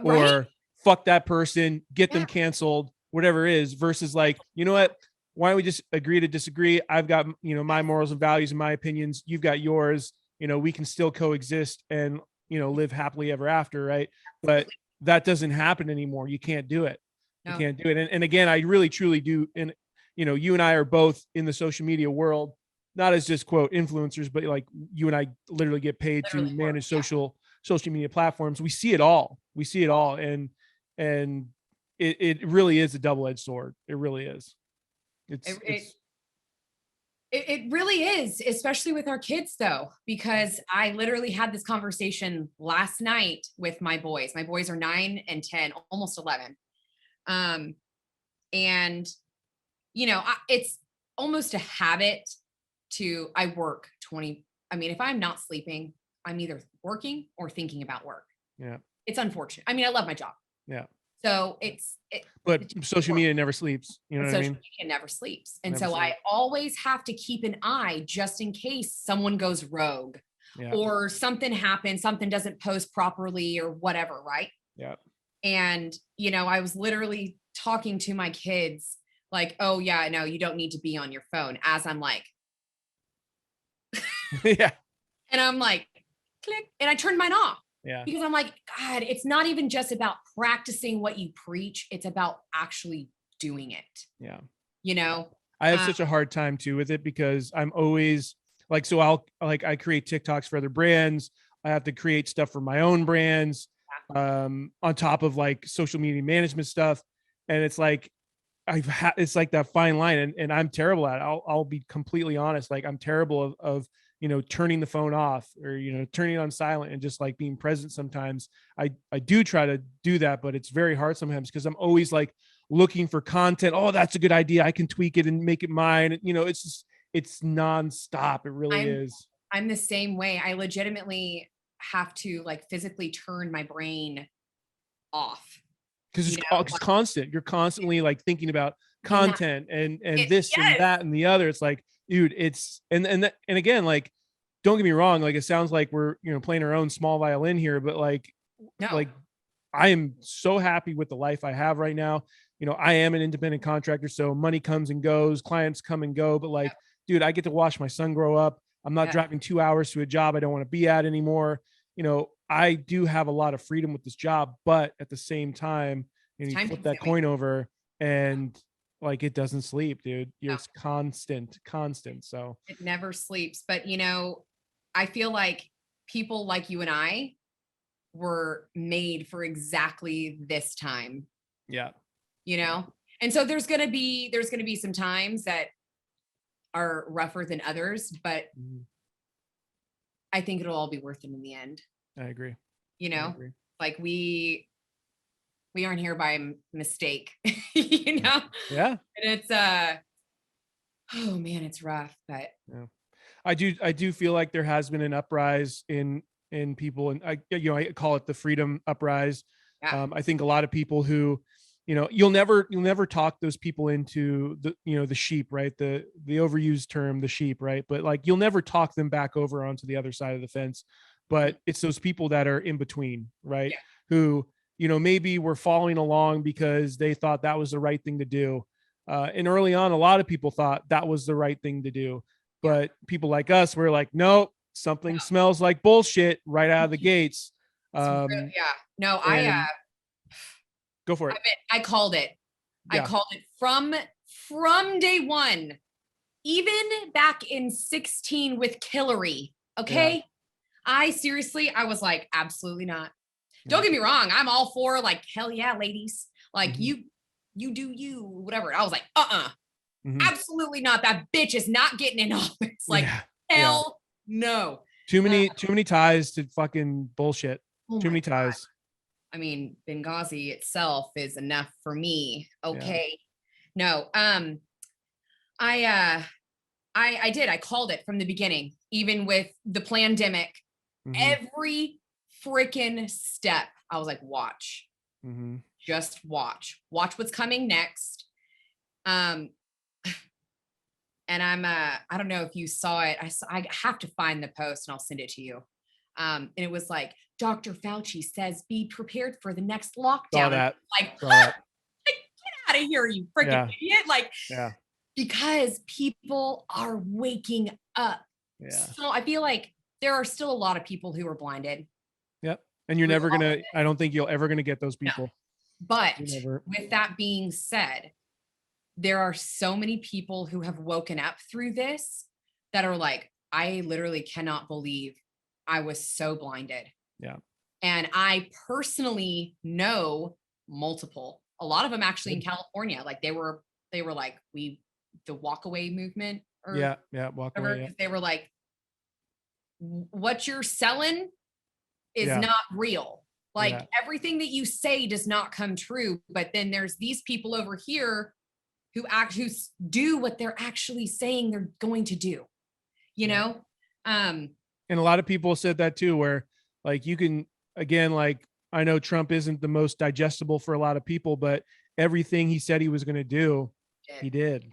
right? Or fuck that person, get them canceled, whatever it is, versus like, you know what? Why don't we just agree to disagree? I've got, my morals and values and my opinions. You've got yours. We can still coexist and, live happily ever after, right? But that doesn't happen anymore. You can't do it. No. You can't do it. And again, I really, truly do. And, you and I are both in the social media world, not as just quote influencers, but like you and I literally get paid to manage social media platforms. We see it all. And it really is a double-edged sword. It really is. It really is, especially with our kids though, because I literally had this conversation last night with my boys. My boys are 9 and 10, almost 11. And it's almost a habit I work 20. I mean, if I'm not sleeping, I'm either working or thinking about work. Yeah. It's unfortunate. I mean, I love my job. Yeah. So but social media never sleeps. You know what I mean? Social media never sleeps. And so I always have to keep an eye just in case someone goes rogue or something happens, something doesn't post properly or whatever. Right. Yeah. And, I was literally talking to my kids like, oh yeah, no, you don't need to be on your phone, as I'm like, yeah. And I'm like, click. And I turned mine off. Yeah. Because I'm like, God, it's not even just about practicing what you preach. It's about actually doing it. Yeah. I have such a hard time too with it because I'm always like, so I create TikToks for other brands. I have to create stuff for my own brands, on top of like social media management stuff. And it's like, it's like that fine line, and I'm terrible at it. I'll be completely honest. Like I'm terrible of turning the phone off or, turning it on silent and just like being present. Sometimes I do try to do that, but it's very hard sometimes because I'm always like looking for content. Oh, that's a good idea. I can tweak it and make it mine. It's nonstop. It really is. I'm the same way. I legitimately have to like physically turn my brain off. Because it's constant. You're constantly like thinking about content and this and that and the other. It's like, dude, it's and again, like, don't get me wrong, like it sounds like we're playing our own small violin here, but like I am so happy with the life I have right now. I am an independent contractor, so money comes and goes, clients come and go, but like, dude, I get to watch my son grow up. I'm not driving 2 hours to a job I don't want to be at anymore. I do have a lot of freedom with this job, but at the same time, you flip that coin over and like, it doesn't sleep, dude. It's constant. So it never sleeps. But, I feel like people like you and I were made for exactly this time. Yeah. And so there's going to be some times that are rougher than others, but I think it'll all be worth it in the end. I agree. Like we aren't here by mistake, Yeah. And it's, oh man, it's rough, but yeah. I do feel like there has been an uprise in people, and I call it the freedom uprise. Yeah. I think a lot of people who you'll never talk those people into the sheep, right? The overused term, the sheep, right? But like, you'll never talk them back over onto the other side of the fence. But it's those people that are in between, right? Yeah. Who, maybe were following along because they thought that was the right thing to do. And early on, a lot of people thought that was the right thing to do. But people like us were like, nope, something smells like bullshit right out of the gates. Yeah. No, Go for it. I called it. Yeah. I called it from day one, even back in 16 with Hillary. Okay. Yeah. I was like, absolutely not. Don't get me wrong. I'm all for like, hell yeah, ladies. Like you do you, whatever. I was like, absolutely not. That bitch is not getting in office. Like, hell no. Too many ties to fucking bullshit. Too many ties. God. I mean, Benghazi itself is enough for me. Okay. Yeah. No. I did. I called it from the beginning, even with the pandemic. Every freaking step. I was like, watch. Just watch what's coming next. And I don't know if you saw it. I have to find the post and I'll send it to you. And it was like, Dr. Fauci says, be prepared for the next lockdown. Saw that. Like, get out of here, you freaking idiot. Like, because people are waking up. Yeah. So I feel like there are still a lot of people who are blinded. Yep. And you're never I don't think you'll ever going to get those people. No. But with that being said, there are so many people who have woken up through this that are like, I literally cannot believe I was so blinded. Yeah. And I personally know multiple, a lot of them actually in California. Like they were like, the walk away movement or walk away. Yeah. They were like, what you're selling is not real. Like everything that you say does not come true. But then there's these people over here who do what they're actually saying they're going to do, you know? And a lot of people said that too, where like you can, again, like I know Trump isn't the most digestible for a lot of people, but everything he said he was going to do, he did.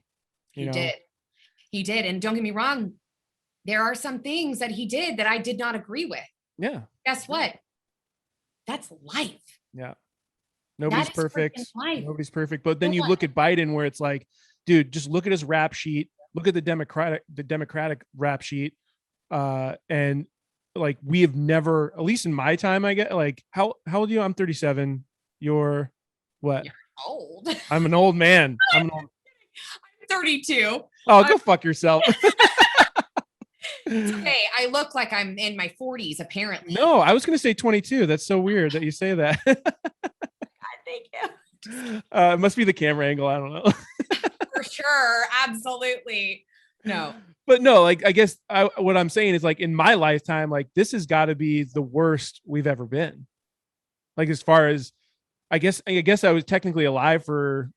He did. And don't get me wrong, there are some things that he did that I did not agree with. Yeah. Guess what? That's life. Yeah. Nobody's perfect. Nobody's perfect. But then you look at Biden where it's like, dude, just look at his rap sheet. Look at the Democratic rap sheet. And like, we have never, at least in my time, I get like, how old are you? I'm 37. You're what? You're old. I'm an old man. I'm 32. Oh, go fuck yourself. Okay, I look like I'm in my 40s, apparently. No, I was going to say 22. That's so weird that you say that. God, thank you. It must be the camera angle. I don't know. For sure. Absolutely. No. But no, like, I guess what I'm saying is like in my lifetime, like this has got to be the worst we've ever been. Like, as far as, I guess I was technically alive for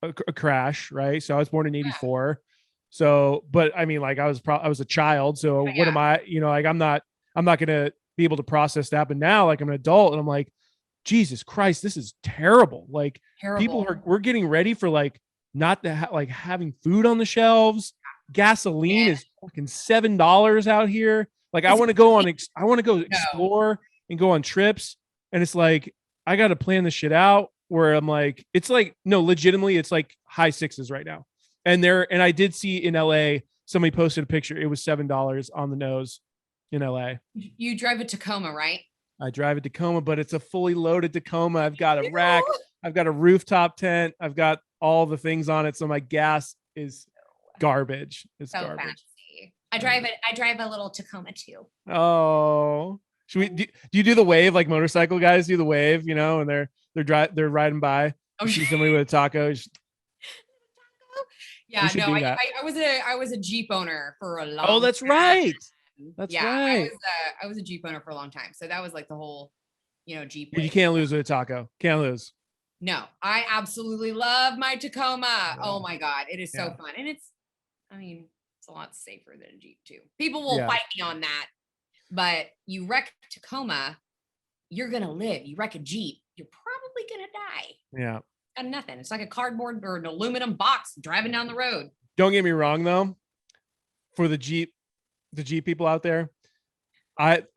a crash, right? So I was born in 84. So, but I mean, like I was a child. So what am I, like, I'm not going to be able to process that. But now, like, I'm an adult and I'm like, Jesus Christ, this is terrible. Like we're getting ready for like, not to like having food on the shelves. Gasoline is fucking $7 out here. Like I want to go explore and go on trips. And it's like, I got to plan this shit out where I'm like, it's like, no, legitimately, it's like high sixes right now. And I did see in LA, somebody posted a picture. It was $7 on the nose in LA. You drive a Tacoma, right? I drive a Tacoma, but it's a fully loaded Tacoma. I've got a rack. I've got a rooftop tent. I've got all the things on it. So my gas is garbage. It's so garbage. Fancy. I drive a little Tacoma too. Oh, should we? Do you do the wave like motorcycle guys do the wave? And they're riding by. Oh, see somebody with a taco. Yeah, no, I was a Jeep owner for a long. Oh, that's time. Right. That's right. I was a Jeep owner for a long time, so that was like the whole, Jeep. You can't lose with a taco. Can't lose. No, I absolutely love my Tacoma. Yeah. Oh my God, it is so fun, and it's a lot safer than a Jeep too. People will fight me on that, but you wreck Tacoma, you're gonna live. You wreck a Jeep, you're probably gonna die. Yeah. got nothing. It's like a cardboard or an aluminum box driving down the road. Don't get me wrong though. For the Jeep people out there,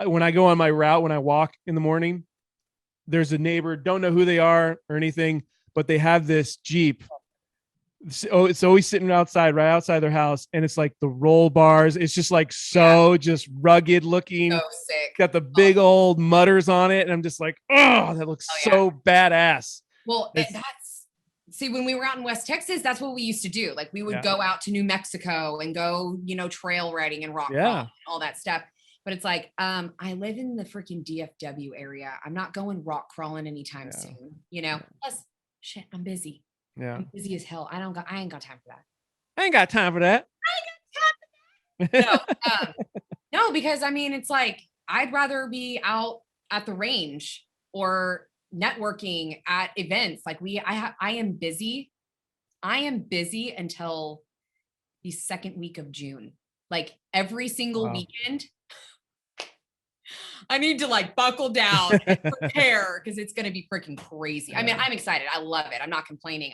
when I go on my route, when I walk in the morning, there's a neighbor, don't know who they are or anything, but they have this Jeep. It's always sitting outside, right outside their house. And it's like the roll bars. It's just like just rugged looking. So sick. Got the big old mutters on it. And I'm just like, oh, that looks so badass. Well, see, when we were out in West Texas, that's what we used to do. Like we would go out to New Mexico and go, trail riding and rock crawling and all that stuff. But it's like, I live in the freaking DFW area. I'm not going rock crawling anytime soon, Plus, shit, I'm busy. Yeah. I'm busy as hell. I ain't got time for that. I ain't got time for that. No, because it's like, I'd rather be out at the range or networking at events. Like I am busy. I am busy until the second week of June. Like every single weekend. I need to like buckle down and prepare because it's going to be freaking crazy. I mean, I'm excited. I love it. I'm not complaining.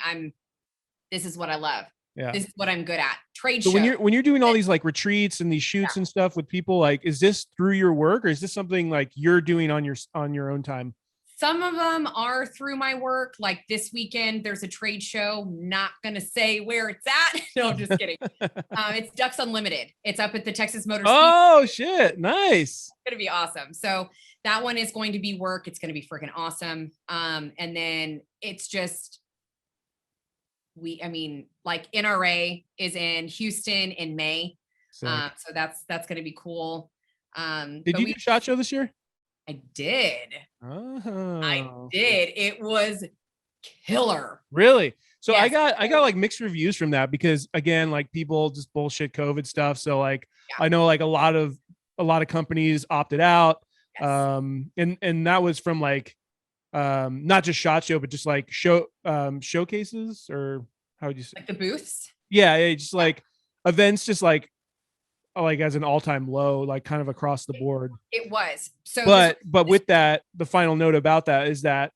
This is what I love. Yeah. This is what I'm good at. Trade show. When you're doing all these like retreats and these shoots and stuff with people, like, is this through your work or is this something like you're doing on your own time? Some of them are through my work. Like this weekend, there's a trade show. Not going to say where it's at. No, just kidding. It's Ducks Unlimited. It's up at the Texas Motor Speedway. Oh, shit. Nice. It's going to be awesome. So that one is going to be work. It's going to be freaking awesome. And then it's just, like NRA is in Houston in May. So that's going to be cool. Did you do SHOT Show this year? I did. Oh. I did. It was killer. Really? So yes. I got like mixed reviews from that because again, like people just bullshit COVID stuff. So like, I know like a lot of companies opted out. Yes. And that was from like, not just SHOT Show, but just like showcases, or how would you say? Like the booths? Yeah. Just like events, just like as an all-time low, like kind of across the board. It was. So but with that, the final note about that is that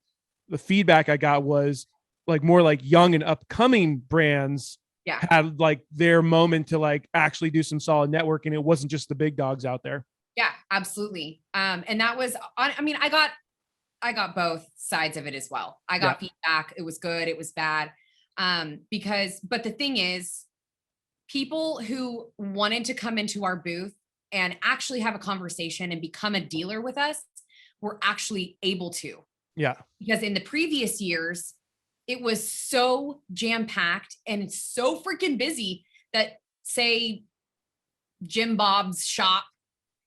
the feedback I got was like more like young and upcoming brands had like their moment to like actually do some solid networking. It wasn't just the big dogs out there. Yeah, absolutely. And that was I got both sides of it as well. I got feedback. It was good. It was bad. But the thing is, people who wanted to come into our booth and actually have a conversation and become a dealer with us were actually able to. Yeah. Because in the previous years, it was so jam-packed and it's so freaking busy that, say, Jim Bob's shop,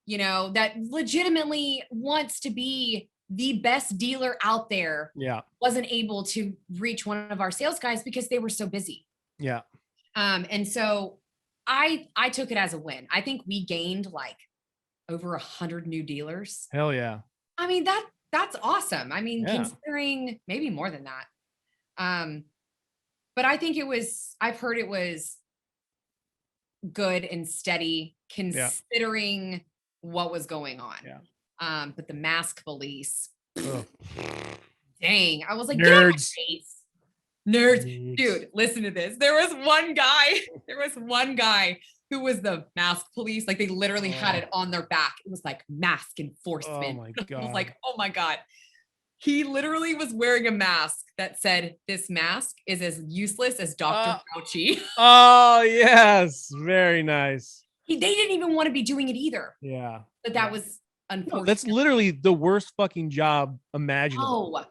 that legitimately wants to be the best dealer out there, wasn't able to reach one of our sales guys because they were so busy. Yeah. And so I took it as a win. I think we gained like over 100 new dealers. Hell yeah. I mean, that's awesome. Considering maybe more than that. But I think I've heard it was good and steady considering what was going on. Yeah. But the mask police, dang, I was like, nerds. Nerds. Dude, listen to this. There was one guy who was the mask police. Like they literally had it on their back. It was like mask enforcement. Oh my God. I was like, oh my God. He literally was wearing a mask that said, "This mask is as useless as Dr. Fauci." Oh yes. Very nice. They didn't even want to be doing it either. Yeah. But that was unfortunate. No, that's literally the worst fucking job imaginable.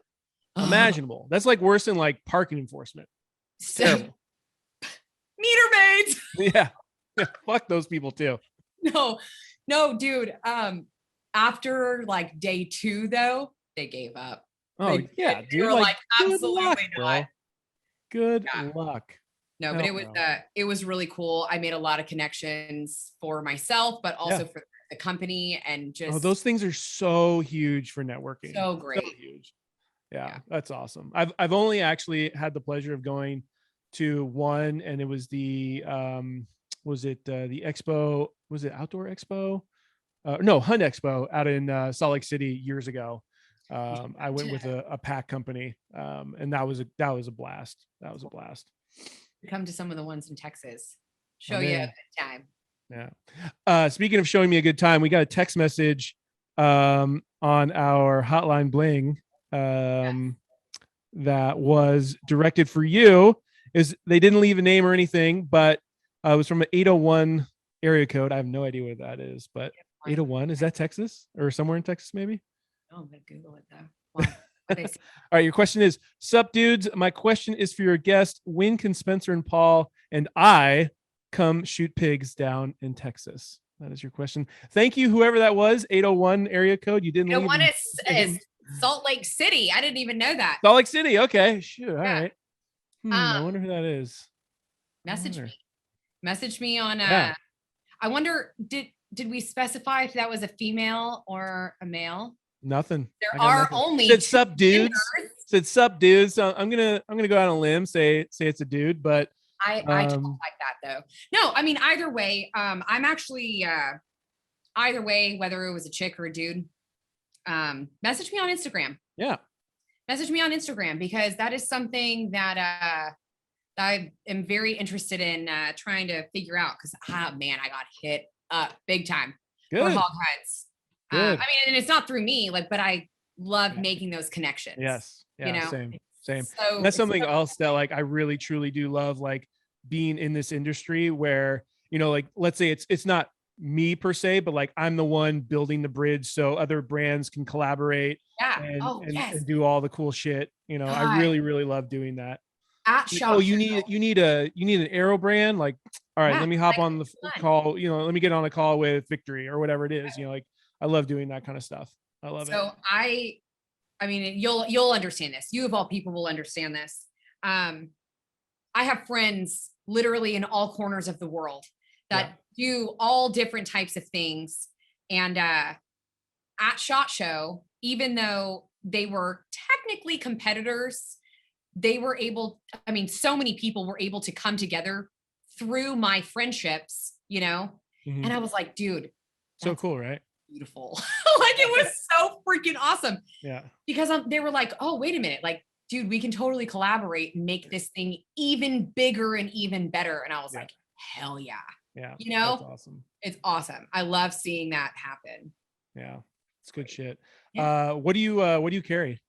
Imaginable. That's like worse than like parking enforcement. Terrible. Meter maids. Yeah. Fuck those people too. No, dude. After like day 2 though, they gave up. Oh dude. They were like absolutely luck, not. Good luck. No, but it was really cool. I made a lot of connections for myself, but also for the company, and just those things are so huge for networking. So great. So huge. Yeah, that's awesome. I've only actually had the pleasure of going to one, and it was the the expo? Was it Outdoor Expo? No, Hunt Expo out in Salt Lake City years ago. I went with a pack company, and that was a blast. That was a blast. Come to some of the ones in Texas. Show you a good time. Yeah. Speaking of showing me a good time, we got a text message on our hotline bling that was directed for you. Is they didn't leave a name or anything, but it was from an 801 area code. I have no idea what that is, but 801, is that Texas or somewhere in Texas maybe? Oh, I'm gonna Google it though. Why? All right, your question is, sup dudes, my question is for your guest. When can Spencer and Paul and I come shoot pigs down in Texas? That is your question. Thank you, whoever that was. 801 area code. You didn't leave. One is Salt Lake City. I didn't even know that. Salt Lake City. Okay, sure. All right. I wonder who that is. Message me on I wonder, did we specify if that was a female or a male? Nothing. There are only said sup dudes. Said sup dudes. So I'm gonna go out on a limb, say it's a dude, but I don't like that though. No, I mean either way. I'm actually either way, whether it was a chick or a dude. Message me on Instagram. Yeah. Message me on Instagram, because that is something that I am very interested in trying to figure out, because man, I got hit up big time for hog hunts. I mean, and it's not through me, but I love making those connections. Yes. Yeah, you know? Same. So that's something else that I really truly do love, being in this industry where, let's say it's not me per se, but I'm the one building the bridge so other brands can collaborate and do all the cool shit. I really, really love doing that. You need an aero brand. All right, let me hop on the call. Let me get on a call with Victory or whatever it is. I love doing that kind of stuff. I love it. So I mean, you'll understand this. You of all people will understand this. I have friends literally in all corners of the world that do all different types of things. And at SHOT Show, even though they were technically competitors, they were able, so many people were able to come together through my friendships, Mm-hmm. And I was like, dude, so cool, right? Beautiful. It was so freaking awesome. Yeah. Because they were like, oh, wait a minute. Dude, we can totally collaborate and make this thing even bigger and even better. And I was like, hell yeah. Yeah. That's awesome. It's awesome. I love seeing that happen. Yeah. It's good shit. Yeah. What do you carry?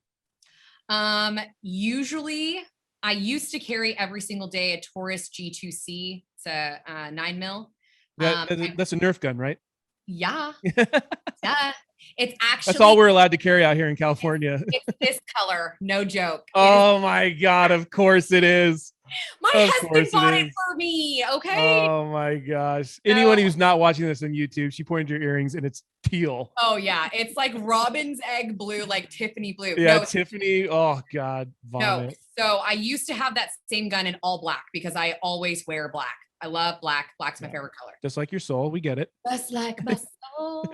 Usually I used to carry every single day a Taurus G2C. It's a 9mm. That's a Nerf gun, right? Yeah. Yeah. It's actually, that's all we're allowed to carry out here in California. It's this color, no joke. Oh my God, of course it is. My husband bought it for me, okay? Oh my gosh. Anyone who's not watching this on YouTube, she pointed to your earrings and it's teal. Oh yeah, it's like robin's egg blue, like Tiffany blue. Yeah, no, Tiffany, oh God, vomit. No, so I used to have that same gun in all black because I always wear black. I love black. Black's my favorite color. Just like your soul, we get it. Just like my soul.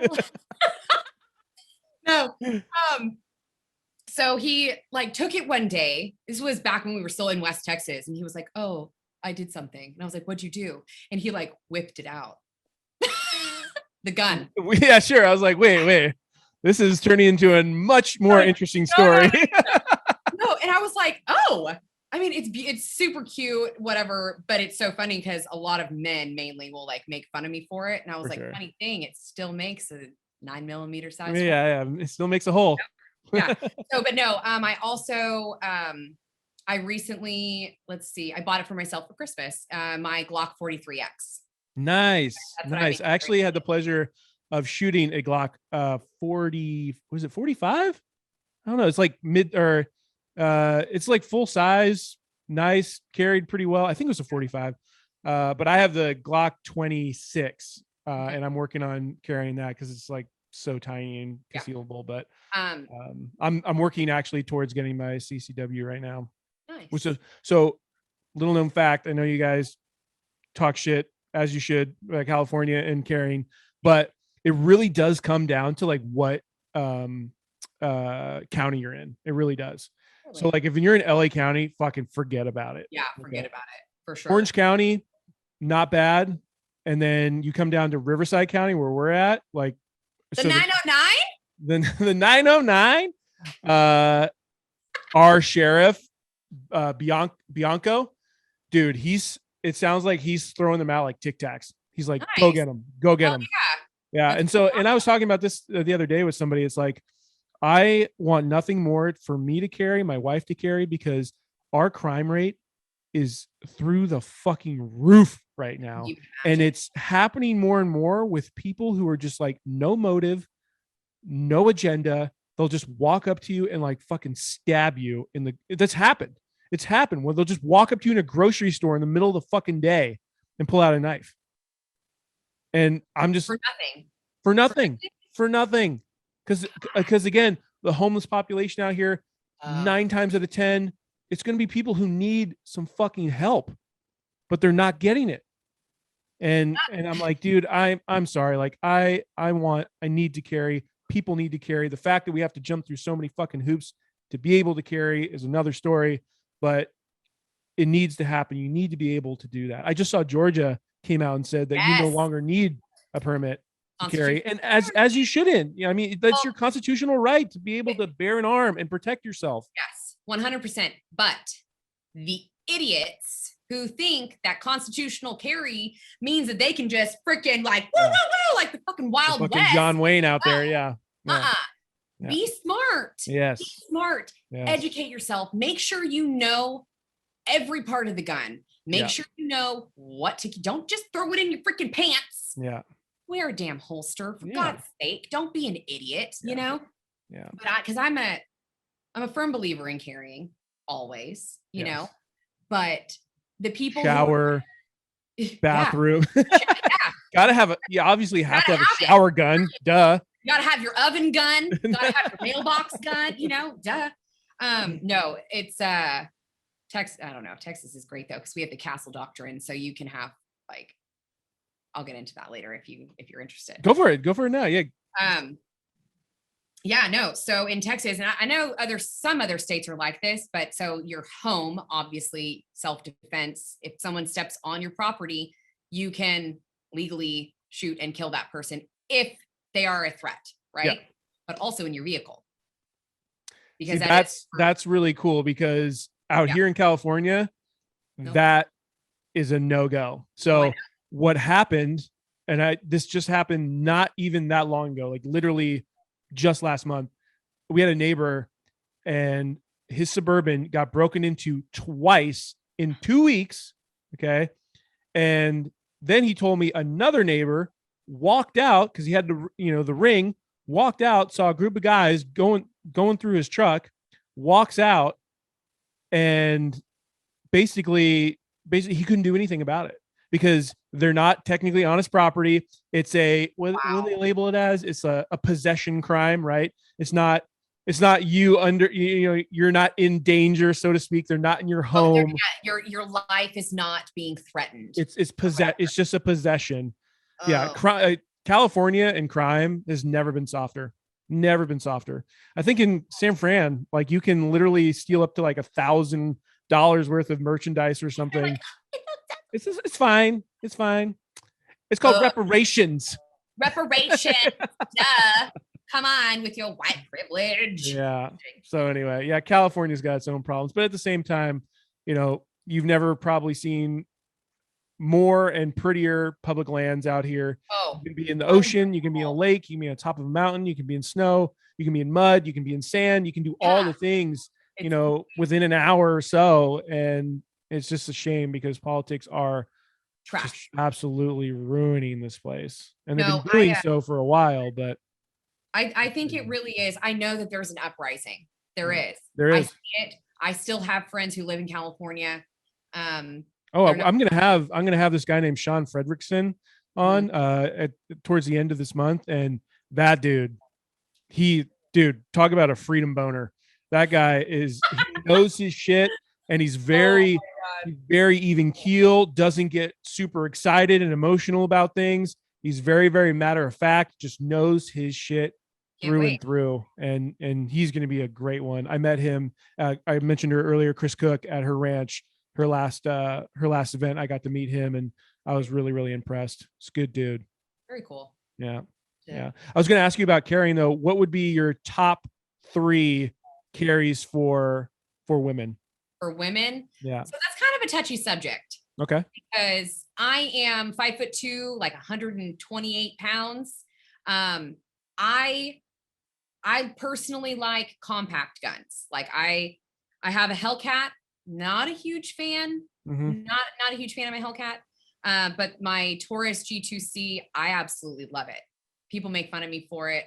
No. So he took it one day. This was back when we were still in West Texas. And he was like, oh, I did something. And I was like, what'd you do? And he whipped it out. The gun. Yeah, sure. I was like, wait. This is turning into a much more interesting story. No. And I was like, oh, it's super cute, whatever. But it's so funny because a lot of men mainly will make fun of me for it. And I was funny thing, it still makes a 9mm size. Yeah. It still makes a hole. Yeah. So, but no, I also, I recently, I bought it for myself for Christmas. My Glock 43X. Nice. I actually had the pleasure of shooting a Glock 40, was it 45? I don't know. It's mid or it's full size, nice, carried pretty well. I think it was a 45. But I have the Glock 26 and I'm working on carrying that because it's so tiny and concealable. But I'm working actually towards getting my CCW right now. Nice. Which is so little known fact. I know you guys talk shit as you should, California and carrying, but it really does come down to what county you're in. It really does. Really? So if you're in LA County, fucking forget about it. Yeah, forget about it for sure. Orange County, not bad. And then you come down to Riverside County where we're at, the 909? The 909. Our sheriff, Bianco, dude, it sounds like he's throwing them out like Tic Tacs. He's like, Nice. go get them, go get them. Yeah. Yeah. And I was talking about this the other day with somebody. It's like, I want nothing more for me to carry, my wife to carry, because our crime rate is through the fucking roof right now. And it's happening more and more with people who are just like no motive, no agenda. They'll just walk up to you and like fucking stab you that's happened. It's happened where they'll just walk up to you in a grocery store in the middle of the fucking day and pull out a knife. And I'm just for nothing. Because again, the homeless population out here, 9 times out of 10, it's going to be people who need some fucking help, but they're not getting it. And I'm like, dude, I'm sorry. Like I need to carry. People need to carry. The fact that we have to jump through so many fucking hoops to be able to carry is another story, but it needs to happen. You need to be able to do that. I just saw Georgia came out and said that you no longer need a permit to carry, and as you shouldn't. I mean, that's your constitutional right to be able to bear an arm and protect yourself. Yes, 100%. But the idiots who think that constitutional carry means that they can just freaking like woo, woo, woo, like the fucking Wild West. John Wayne out there, yeah. Yeah. Be smart. Yes. Be smart. Yes. Educate yourself. Make sure you know every part of the gun. Make sure you know what to. Don't just throw it in your freaking pants. Yeah. Wear a damn holster, for God's sake. Don't be an idiot. You know. Yeah. But because I'm a firm believer in carrying always. You know. But the people shower, bathroom, gotta have obviously have to have a shower gun. Duh. You gotta have your oven gun. You gotta have your mailbox gun. You know. Duh. No, it's Texas. I don't know. Texas is great though because we have the castle doctrine, so you can have like. I'll get into that later if you're interested. Go for it. Go for it now. Yeah. Yeah, no. So in Texas, and I know some other states are like this, but so your home, obviously self-defense. If someone steps on your property, you can legally shoot and kill that person if they are a threat, right? Yeah. But also in your vehicle. Because that's really cool because out here in California, that is a no-go. So what happened, and this just happened not even that long ago, like literally just last month, we had a neighbor and his Suburban got broken into twice in 2 weeks. Okay. And then he told me another neighbor walked out because he had the ring, walked out, saw a group of guys going through his truck, walks out, and basically he couldn't do anything about it because they're not technically on his property. It's what do they label it as? It's a possession crime, right? It's not you under, you're not in danger, so to speak. They're not in your home. Your life is not being threatened. It's just a possession. Oh. Yeah. California and crime has never been softer. Never been softer. I think in San Fran, like you can literally steal up to like $1,000 worth of merchandise or something. It's fine. It's fine. It's called reparations. Reparations. Duh. Come on with your white privilege. Yeah. So anyway, California's got its own problems, but at the same time, you've never probably seen more and prettier public lands out here. Oh. You can be in the ocean, you can be in a lake, you can be on top of a mountain, you can be in snow, you can be in mud, you can be in sand, you can do all the things, within an hour or so. And it's just a shame because politics are trash, absolutely ruining this place. And they've been doing so for a while, but I think it really is. I know that there's an uprising. There is. I see it. I still have friends who live in California. I'm gonna have this guy named Sean Fredrickson on towards the end of this month, and that dude, talk about a freedom boner. That guy he knows his shit, and he's very even keel. Doesn't get super excited and emotional about things. He's very, very matter of fact. Just knows his shit through and through, and he's going to be a great one. I met him. I mentioned her earlier, Chris Cook, at her ranch. Her last event, I got to meet him, and I was really, really impressed. It's a good dude. Very cool. Yeah. I was going to ask you about carrying though. What would be your top 3 carries for women? For women. Yeah. So that's kind of a touchy subject. Okay. Because I am 5'2", like 128 pounds. I personally like compact guns. Like I have a Hellcat, not a huge fan, not a huge fan of my Hellcat. But my Taurus G2C, I absolutely love it. People make fun of me for it.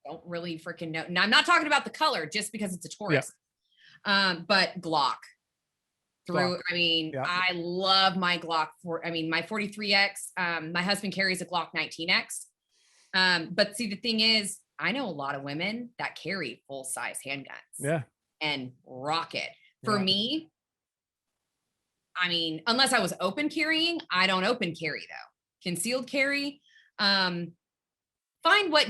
Don't really freaking know. Now I'm not talking about the color just because it's a Taurus. But Glock. I love my Glock my 43X. My husband carries a Glock 19X. But see, the thing is, I know a lot of women that carry full size handguns. Yeah. And rock it. For me, I mean, unless I was open carrying, I don't open carry though. Concealed carry. Find what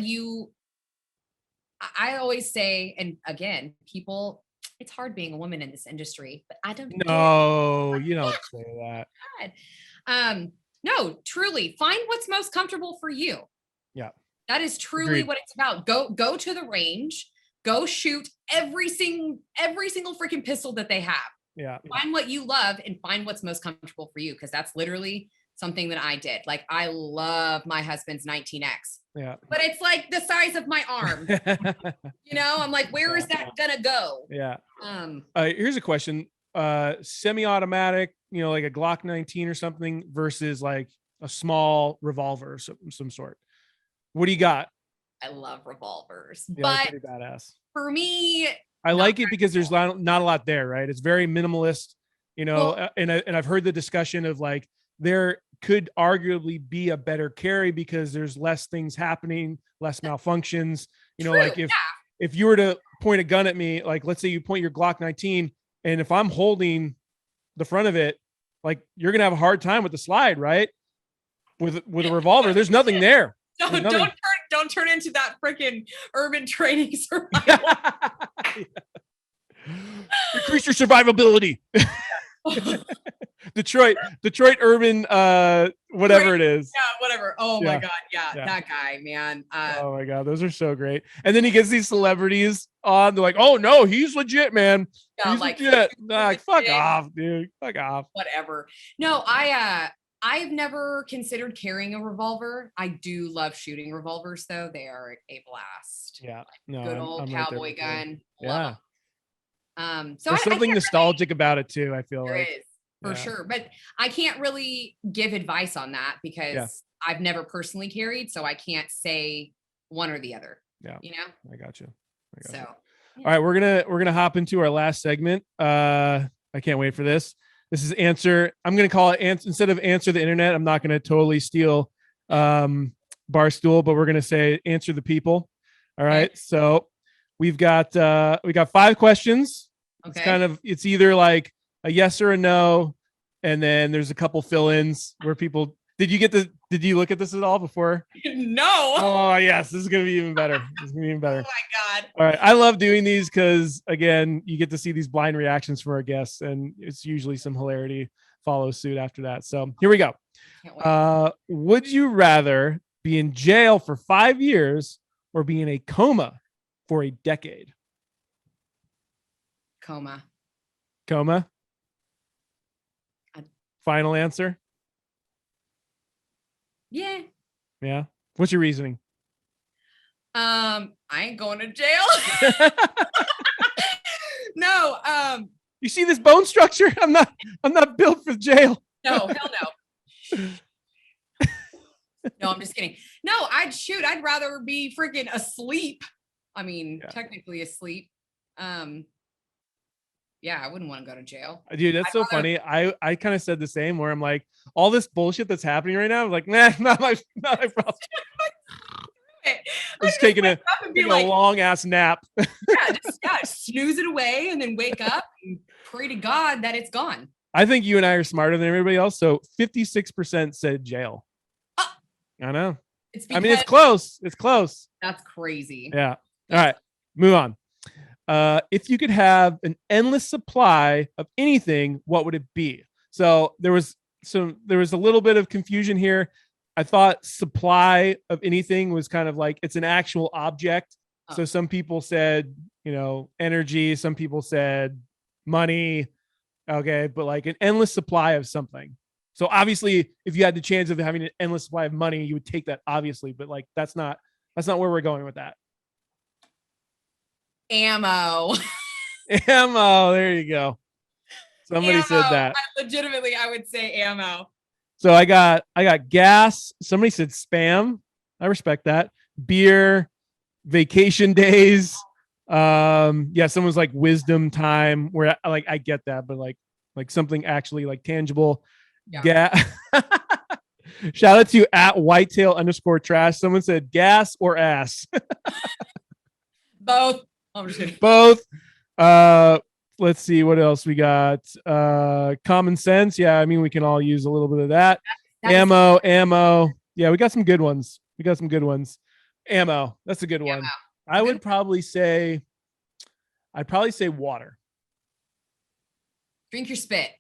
I always say, and again, people, it's hard being a woman in this industry, but I don't. No, you don't say that. No, truly find what's most comfortable for you. Yeah. That is truly what it's about. Go to the range, go shoot every single freaking pistol that they have. Yeah. Find what you love and find what's most comfortable for you. Cause that's literally something that I did. Like I love my husband's 19X. Yeah. But it's like the size of my arm. I'm like, where is that gonna go? Yeah. Here's a question. Semi-automatic, like a Glock 19 or something versus like a small revolver of some sort. What do you got? I love revolvers, but pretty badass. For me, I like it because there's not a lot there, right? It's very minimalist, and I've heard the discussion of like, there could arguably be a better carry because there's less things happening, less malfunctions, like if you were to point a gun at me, like let's say you point your Glock 19 and if I'm holding the front of it, like you're going to have a hard time with the slide, right? With a revolver, there's nothing there. Don't turn into that freaking urban training survival. Increase your survivability. Detroit urban, whatever it is. Yeah, whatever. Oh my God. Yeah, that guy, man. Oh my God, those are so great. And then he gets these celebrities on. They're like, "Oh no, he's legit, man. He's legit." Like, fuck off, dude. Fuck off. Whatever. No, I've never considered carrying a revolver. I do love shooting revolvers, though. They are a blast. Yeah. No, good old cowboy gun. Yeah. So there's something nostalgic about it too, I feel like. There is, for sure. But I can't really give advice on that because I've never personally carried, so I can't say one or the other. Yeah. I got you. So all right, we're gonna hop into our last segment. I can't wait for this. This is answer. I'm gonna call it instead of answer the internet. I'm not gonna totally steal Barstool, but we're gonna say answer the people. All right. Okay. So we got 5 questions. Okay. It's either like a yes or a no, and then there's a couple fill-ins where people. Did you look at this at all before? No. Oh yes, this is gonna be even better. Oh my God. All right, I love doing these because again, you get to see these blind reactions from our guests, and it's usually some hilarity follows suit after that. So here we go. Would you rather be in jail for 5 years or be in a coma for a decade? Coma. Final answer? Yeah. Yeah. What's your reasoning? I ain't going to jail. No. You see this bone structure? I'm not built for jail. No, hell no. No, I'm just kidding. No, I'd rather be freaking asleep. I mean, technically asleep. Yeah, I wouldn't want to go to jail. Dude, that's so funny. I kind of said the same where I'm like, all this bullshit that's happening right now, I'm like, nah, not my problem. Just taking a long ass nap. Snooze it away and then wake up and pray to God that it's gone. I think you and I are smarter than everybody else. So 56% said jail. I know. It's close. It's close. That's crazy. Yeah. All right. Move on. If you could have an endless supply of anything, what would it be? So there was a little bit of confusion here. I thought supply of anything was kind of like it's an actual object. So some people said, energy. Some people said money. Okay. But like an endless supply of something. So obviously if you had the chance of having an endless supply of money, you would take that obviously, but like, that's not where we're going with that. Ammo. Ammo. There you go. Somebody said that. I would say ammo. So I got gas. Somebody said spam. I respect that. Beer, vacation days. Someone's like wisdom time, where I get that, but like something actually like tangible. Yeah. Shout out to @whitetail_trash. Someone said gas or ass. Both. I'm just kidding. Both. Let's see what else we got. Common sense. Yeah, I mean we can all use a little bit of that. Ammo. Yeah, we got some good ones. Ammo. That's a good one. I'd probably say water. Drink your spit,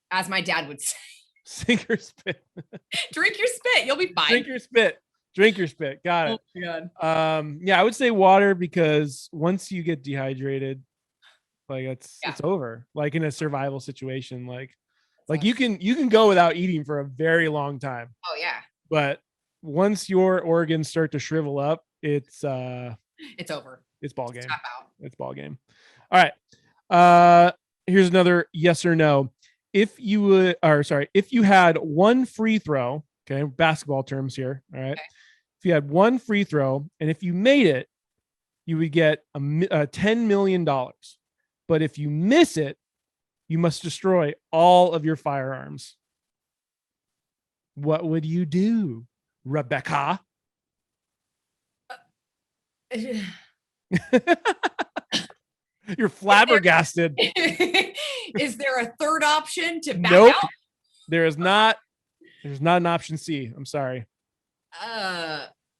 as my dad would say. Sink or spit. Drink your spit. You'll be fine. Drink your spit. Got it. Oh, God. I would say water, because once you get dehydrated, like it's over. Like in a survival situation, like you can go without eating for a very long time. Oh yeah. But once your organs start to shrivel up, it's over. It's ball game. Stop out. It's ball game. All right. Here's another yes or no. If you had one free throw, okay, basketball terms here. All right. Okay. If you had one free throw and if you made it, you would get $10 million. But if you miss it, you must destroy all of your firearms. What would you do, Rebekah? You're flabbergasted. Is there a third option to back out? There is not. There's not an option C. I'm sorry.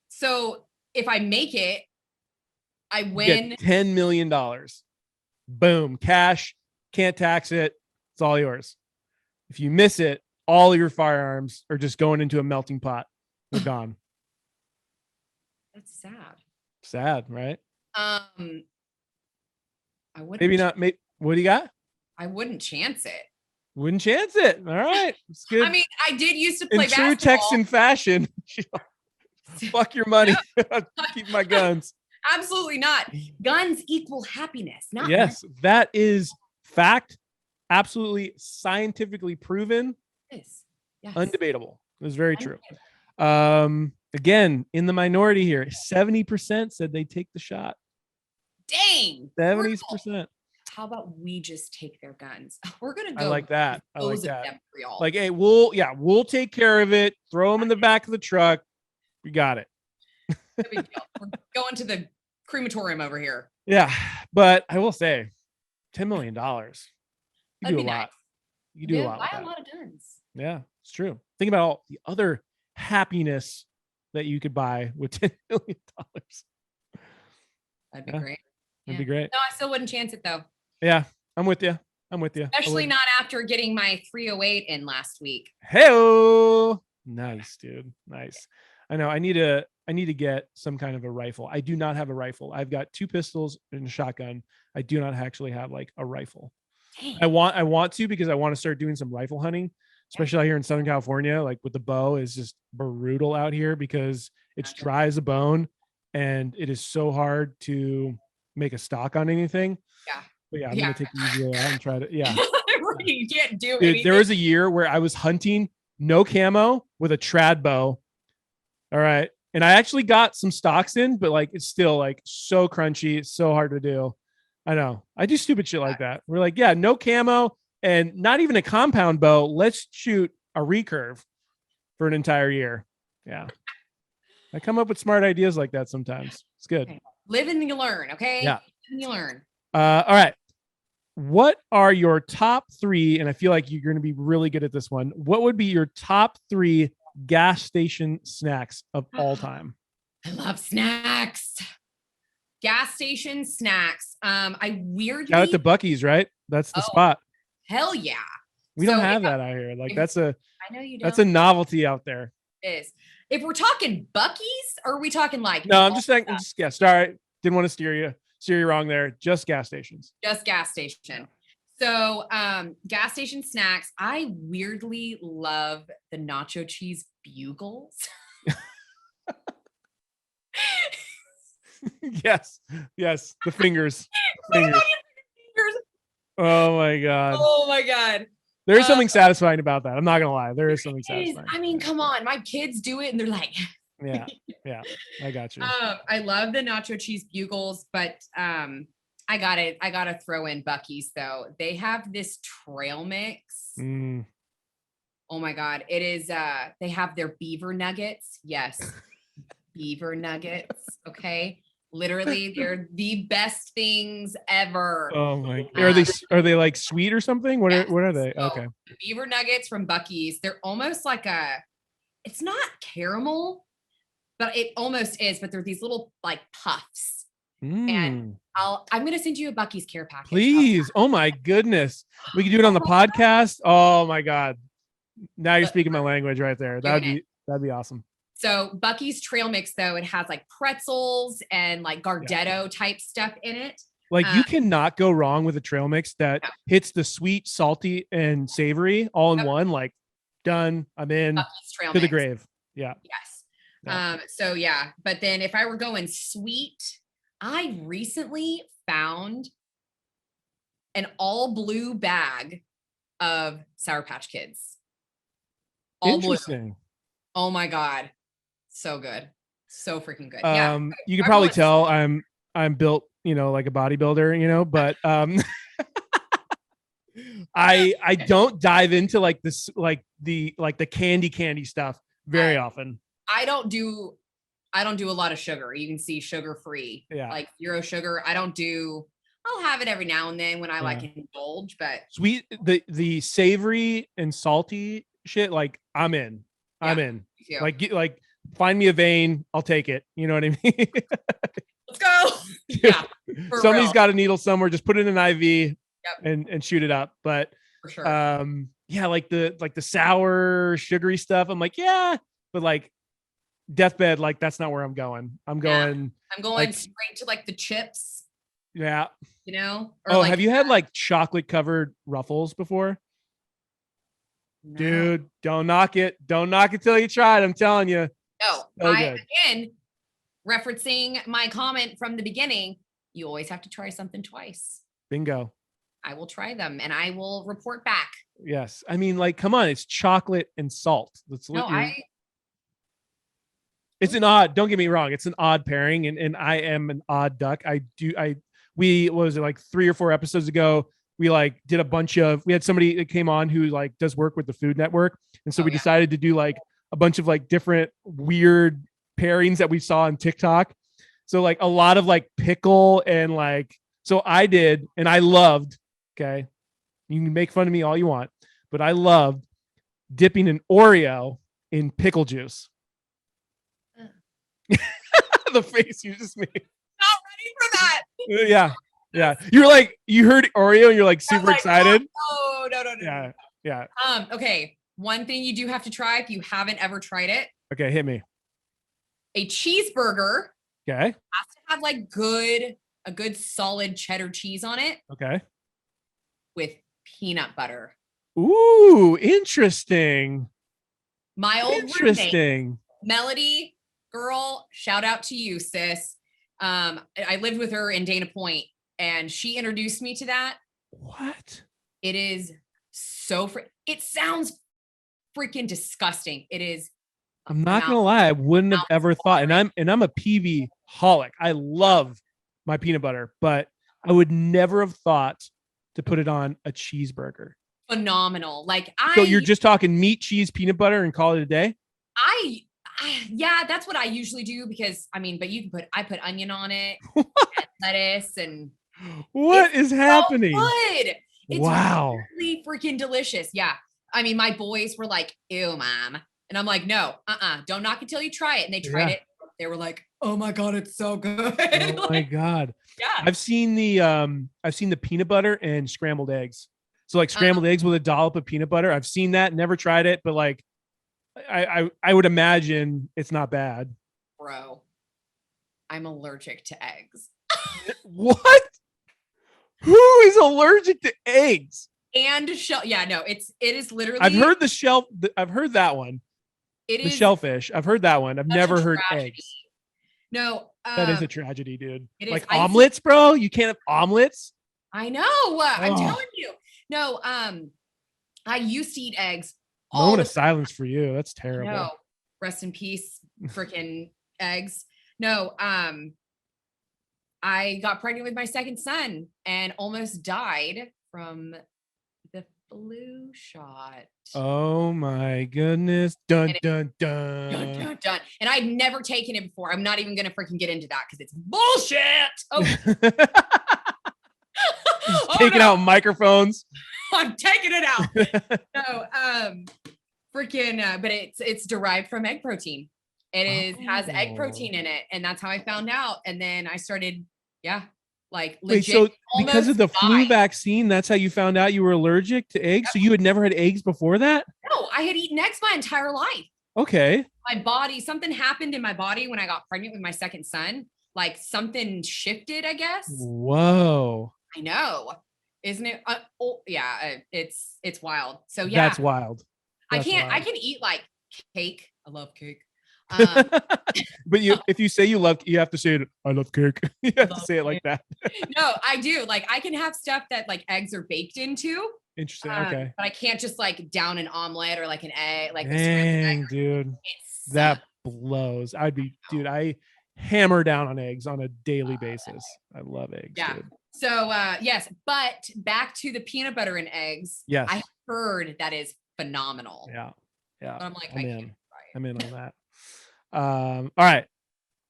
So if I make it, I win $10 million. Boom. Cash. Can't tax it. It's all yours. If you miss it, all your firearms are just going into a melting pot. They're gone. That's sad. Sad, right? I wouldn't. Maybe not. What do you got? I wouldn't chance it. Wouldn't chance it. All right. It's good. I mean, I did used to play basketball. In true Texan fashion. Fuck your money. Keep my guns. Absolutely not. Guns equal happiness. Not yes, money. That is fact. Absolutely scientifically proven. Yes. Undebatable. It's very true. Again, in the minority here, 70% said they take the shot. Dang. 70%. How about we just take their guns? We're gonna go. I like that. Like, hey, we'll take care of it. Throw them in the back of the truck. We got it. We're going to the crematorium over here. Yeah, but I will say, $10 million. You do a lot. You do a lot. Buy a lot of guns. Yeah, it's true. Think about all the other happiness that you could buy with $10 million. That'd be great. That'd be great. No, I still wouldn't chance it though. Yeah, I'm with you. Especially not after getting my 308 in last week. Hey-o! Nice, dude. Nice. I know. I need to get some kind of a rifle. I do not have a rifle. I've got 2 pistols and a shotgun. I do not actually have like a rifle. Dang. I want to, because I want to start doing some rifle hunting, especially out here in Southern California. Like with the bow is just brutal out here because it's dry as a bone and it is so hard to make a stock on anything. Yeah. But yeah, I'm gonna take the easy way out and try to. Yeah. You can't do it. There was a year where I was hunting no camo with a trad bow. All right. And I actually got some stocks in, but like it's still like so crunchy. It's so hard to do. I know. I do stupid shit like that. We're like, yeah, no camo and not even a compound bow. Let's shoot a recurve for an entire year. Yeah. I come up with smart ideas like that sometimes. It's good. Okay. Live and you learn. Okay. Yeah. Live and you learn. All right. What are your top 3? And I feel like you're going to be really good at this one. What would be your top 3 gas station snacks of all time? I love snacks. Gas station snacks. I weirdly shout out to Buc-ee's, right? That's the spot. Hell yeah. We don't have that out here. Like I know you don't. That's a novelty out there. It is. If we're talking Buc-ee's, or are we talking like no, I'm just saying, sorry. Didn't want to steer you wrong there. Just gas stations. Just gas station. So gas station snacks. I weirdly love the nacho cheese bugles. Yes. The fingers. Oh my God. Oh my God. There is something satisfying about that. I'm not gonna lie. There is something satisfying. I mean, come on. My kids do it and they're like, yeah. I got you. I love the nacho cheese bugles, but I gotta throw in Buc-ee's though. They have this trail mix. Oh my God. It is they have their beaver nuggets. Yes. Beaver nuggets. Okay. Literally, they're the best things ever. Oh my! Are they like sweet or something? What are they? So, okay. The beaver nuggets from Buc-ee's. They're almost like it's not caramel, but it almost is. But they're these little like puffs. And I'm gonna send you a Buc-ee's care package. Please. Oh my goodness. We can do it on the podcast. Oh my God. Now you're speaking my language right there. That'd be awesome. So Buc-ee's trail mix, though, it has like pretzels and like Gardetto type stuff in it. Like you cannot go wrong with a trail mix that hits the sweet, salty, and savory all in one. Like done. I'm in to the grave. Yeah. Yes. So yeah. But then if I were going sweet, I recently found an all blue bag of Sour Patch Kids. All Interesting. Blue. Oh my God. So good. So freaking good. You can probably tell I'm built, like a bodybuilder, but I don't dive into like this, like the candy stuff very often. I don't do a lot of sugar. You can see sugar free, like 0 sugar. I'll have it every now and then when I like indulge, but sweet, the savory and salty shit. Like I'm in. Like find me a vein, I'll take it. You know what I mean? Let's go. Yeah. Somebody's got a needle somewhere, just put it in an IV and shoot it up. But for sure. Like the sour, sugary stuff. I'm like, yeah, but like deathbed, like that's not where I'm going. I'm going like, straight to like the chips. Yeah. Or have you had like chocolate covered Ruffles before? No. Dude, don't knock it. Don't knock it till you try it. I'm telling you. No, again, referencing my comment from the beginning, you always have to try something twice. Bingo. I will try them and I will report back. Yes. I mean, like, come on. It's chocolate and salt. It's an odd, don't get me wrong. It's an odd pairing and I am an odd duck. What was it, like 3 or 4 episodes ago? We like did we had somebody that came on who like does work with the Food Network. And so we decided to do like a bunch of like different weird pairings that we saw on TikTok. So like a lot of like pickle and like, so I did, and I loved, okay, you can make fun of me all you want, but I loved dipping an Oreo in pickle juice. The face you just made. Not ready for that. Yeah. You're like, you heard Oreo and you're like super excited. Oh, no. Yeah. Okay. One thing you do have to try if you haven't ever tried it. Okay. Hit me. A cheeseburger. Okay. Has to have like a good solid cheddar cheese on it. Okay. With peanut butter. Ooh, interesting. My old roommate, Melody, girl, shout out to you, sis. I lived with her in Dana Point and she introduced me to that. What? It is so it sounds freaking disgusting. It is. I'm not gonna lie, I wouldn't have ever thought, and I'm a PB holic. I love my peanut butter, but I would never have thought to put it on a cheeseburger. Phenomenal. So you're just talking meat, cheese, peanut butter, and call it a day? Yeah, that's what I usually do because but you can I put onion on it, and lettuce, and what is happening? So good. It's wow. really freaking delicious. Yeah. My boys were like, ew, mom. And I'm like, no, don't knock it till you try it. And they tried it. They were like, oh my God, it's so good. Oh my God. Yeah. I've seen the peanut butter and scrambled eggs. So like scrambled eggs with a dollop of peanut butter. I've seen that, never tried it, but like I would imagine it's not bad. Bro, I'm allergic to eggs. What? Who is allergic to eggs? And shell. Yeah, no, it is literally. I've heard I've heard that one. It the is shellfish. I've heard that one. I've never heard eggs. No, that is a tragedy, dude. Like omelets, bro. You can't have omelets. I know. I'm telling you. No, I used to eat eggs. Moment of silence for you. That's terrible. No, rest in peace, freaking eggs. No, I got pregnant with my second son and almost died from the flu shot. Oh my goodness. Dun, dun, dun. Dun, dun, dun. And I'd never taken it before. I'm not even going to freaking get into that because it's bullshit. Oh. Taking out microphones. I'm taking it out. No, but it's derived from egg protein. It has egg protein in it. And that's how I found out. And then I started, like legit. Wait, so because of the flu vaccine, that's how you found out you were allergic to eggs? So you had never had eggs before that? No, I had eaten eggs my entire life. Okay. My body, something happened in my body when I got pregnant with my second son. Like something shifted, I guess. Whoa. I know. Isn't it? It's wild. So yeah. That's wild. I can eat like cake. I love cake. But if you say you have to say it. I love cake. You have to say it like that. No, I do. Like I can have stuff that like eggs are baked into. Interesting. Okay. But I can't just like down an omelet or like an egg. Like dang, dude, that blows. I hammer down on eggs on a daily basis. I love eggs. Yeah. Dude. So yes, but back to the peanut butter and eggs. Yes. I heard that is phenomenal. Yeah. But I'm like, I'm in on that. All right.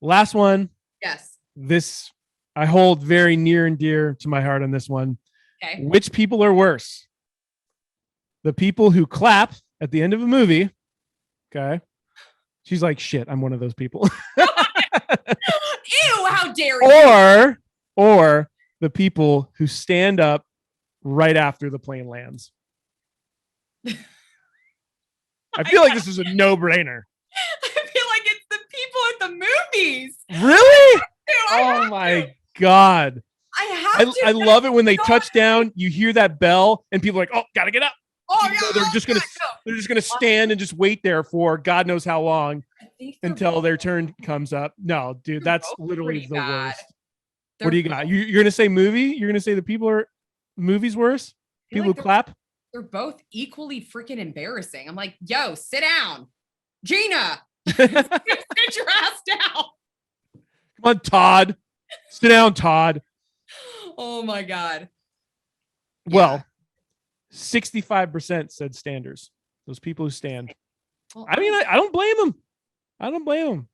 Last one. Yes. This I hold very near and dear to my heart on this one. Okay. Which people are worse? The people who clap at the end of a movie. Okay. She's like, shit, I'm one of those people. Ew, how dare you? Or the people who stand up right after the plane lands. I feel like this is a no-brainer. I feel like it's the people at the movies. Really? Oh my God. I love it when they touch down, you hear that bell and people are like, oh, gotta get up. Oh yeah. They're just gonna stand and just wait there for God knows how long until their turn comes up. No, dude, that's literally the worst. What do you got? You're gonna say movie? You're gonna say the people are movies worse? People who clap? They're both equally freaking embarrassing. I'm like, yo, sit down. Gina, sit your ass down. Come on, Todd. Sit down, Todd. Oh my God. Well, 65% said standers. Those people who stand. Well, I mean, I don't blame them. I don't blame them.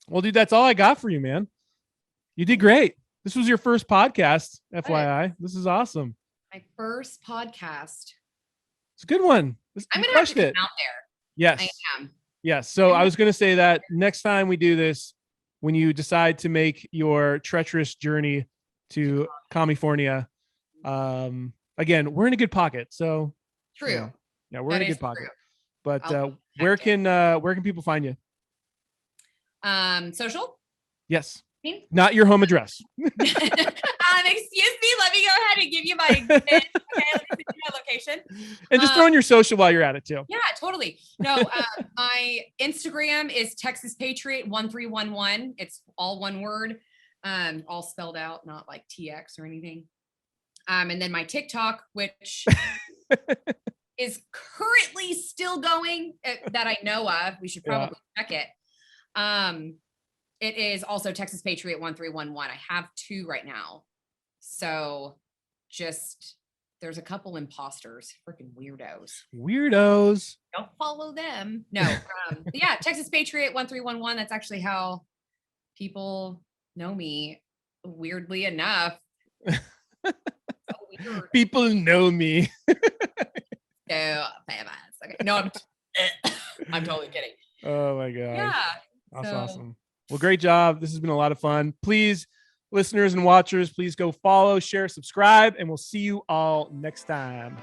Well, dude, that's all I got for you, man. You did great. This was your first podcast, FYI. This is awesome. My first podcast. It's a good one. I'm going to have to come out there. Yes. I am. Yes. So I was going to say that next time we do this, when you decide to make your treacherous journey to California, again, we're in a good pocket. So true. Yeah, we're in a good pocket. True. But where can people find you? Social? Yes. Not your home address. Excuse me. Let me go ahead and give you my okay, let me see my location. And just throw in your social while you're at it too. Yeah, totally. No, my Instagram is Texas Patriot 1311. It's all one word, all spelled out, not like TX or anything. And then my TikTok, which is currently still going that I know of. We should probably check it. It is also Texas Patriot 1311. I have 2 right now. So there's a couple imposters, freaking weirdos. Don't follow them. No. Yeah, Texas Patriot 1311. That's actually how people know me, weirdly enough. So weird. People know me. So famous. Okay. No, I'm totally kidding. Oh my God. Yeah. That's awesome. Well, great job. This has been a lot of fun. Please, listeners and watchers, please go follow, share, subscribe, and we'll see you all next time.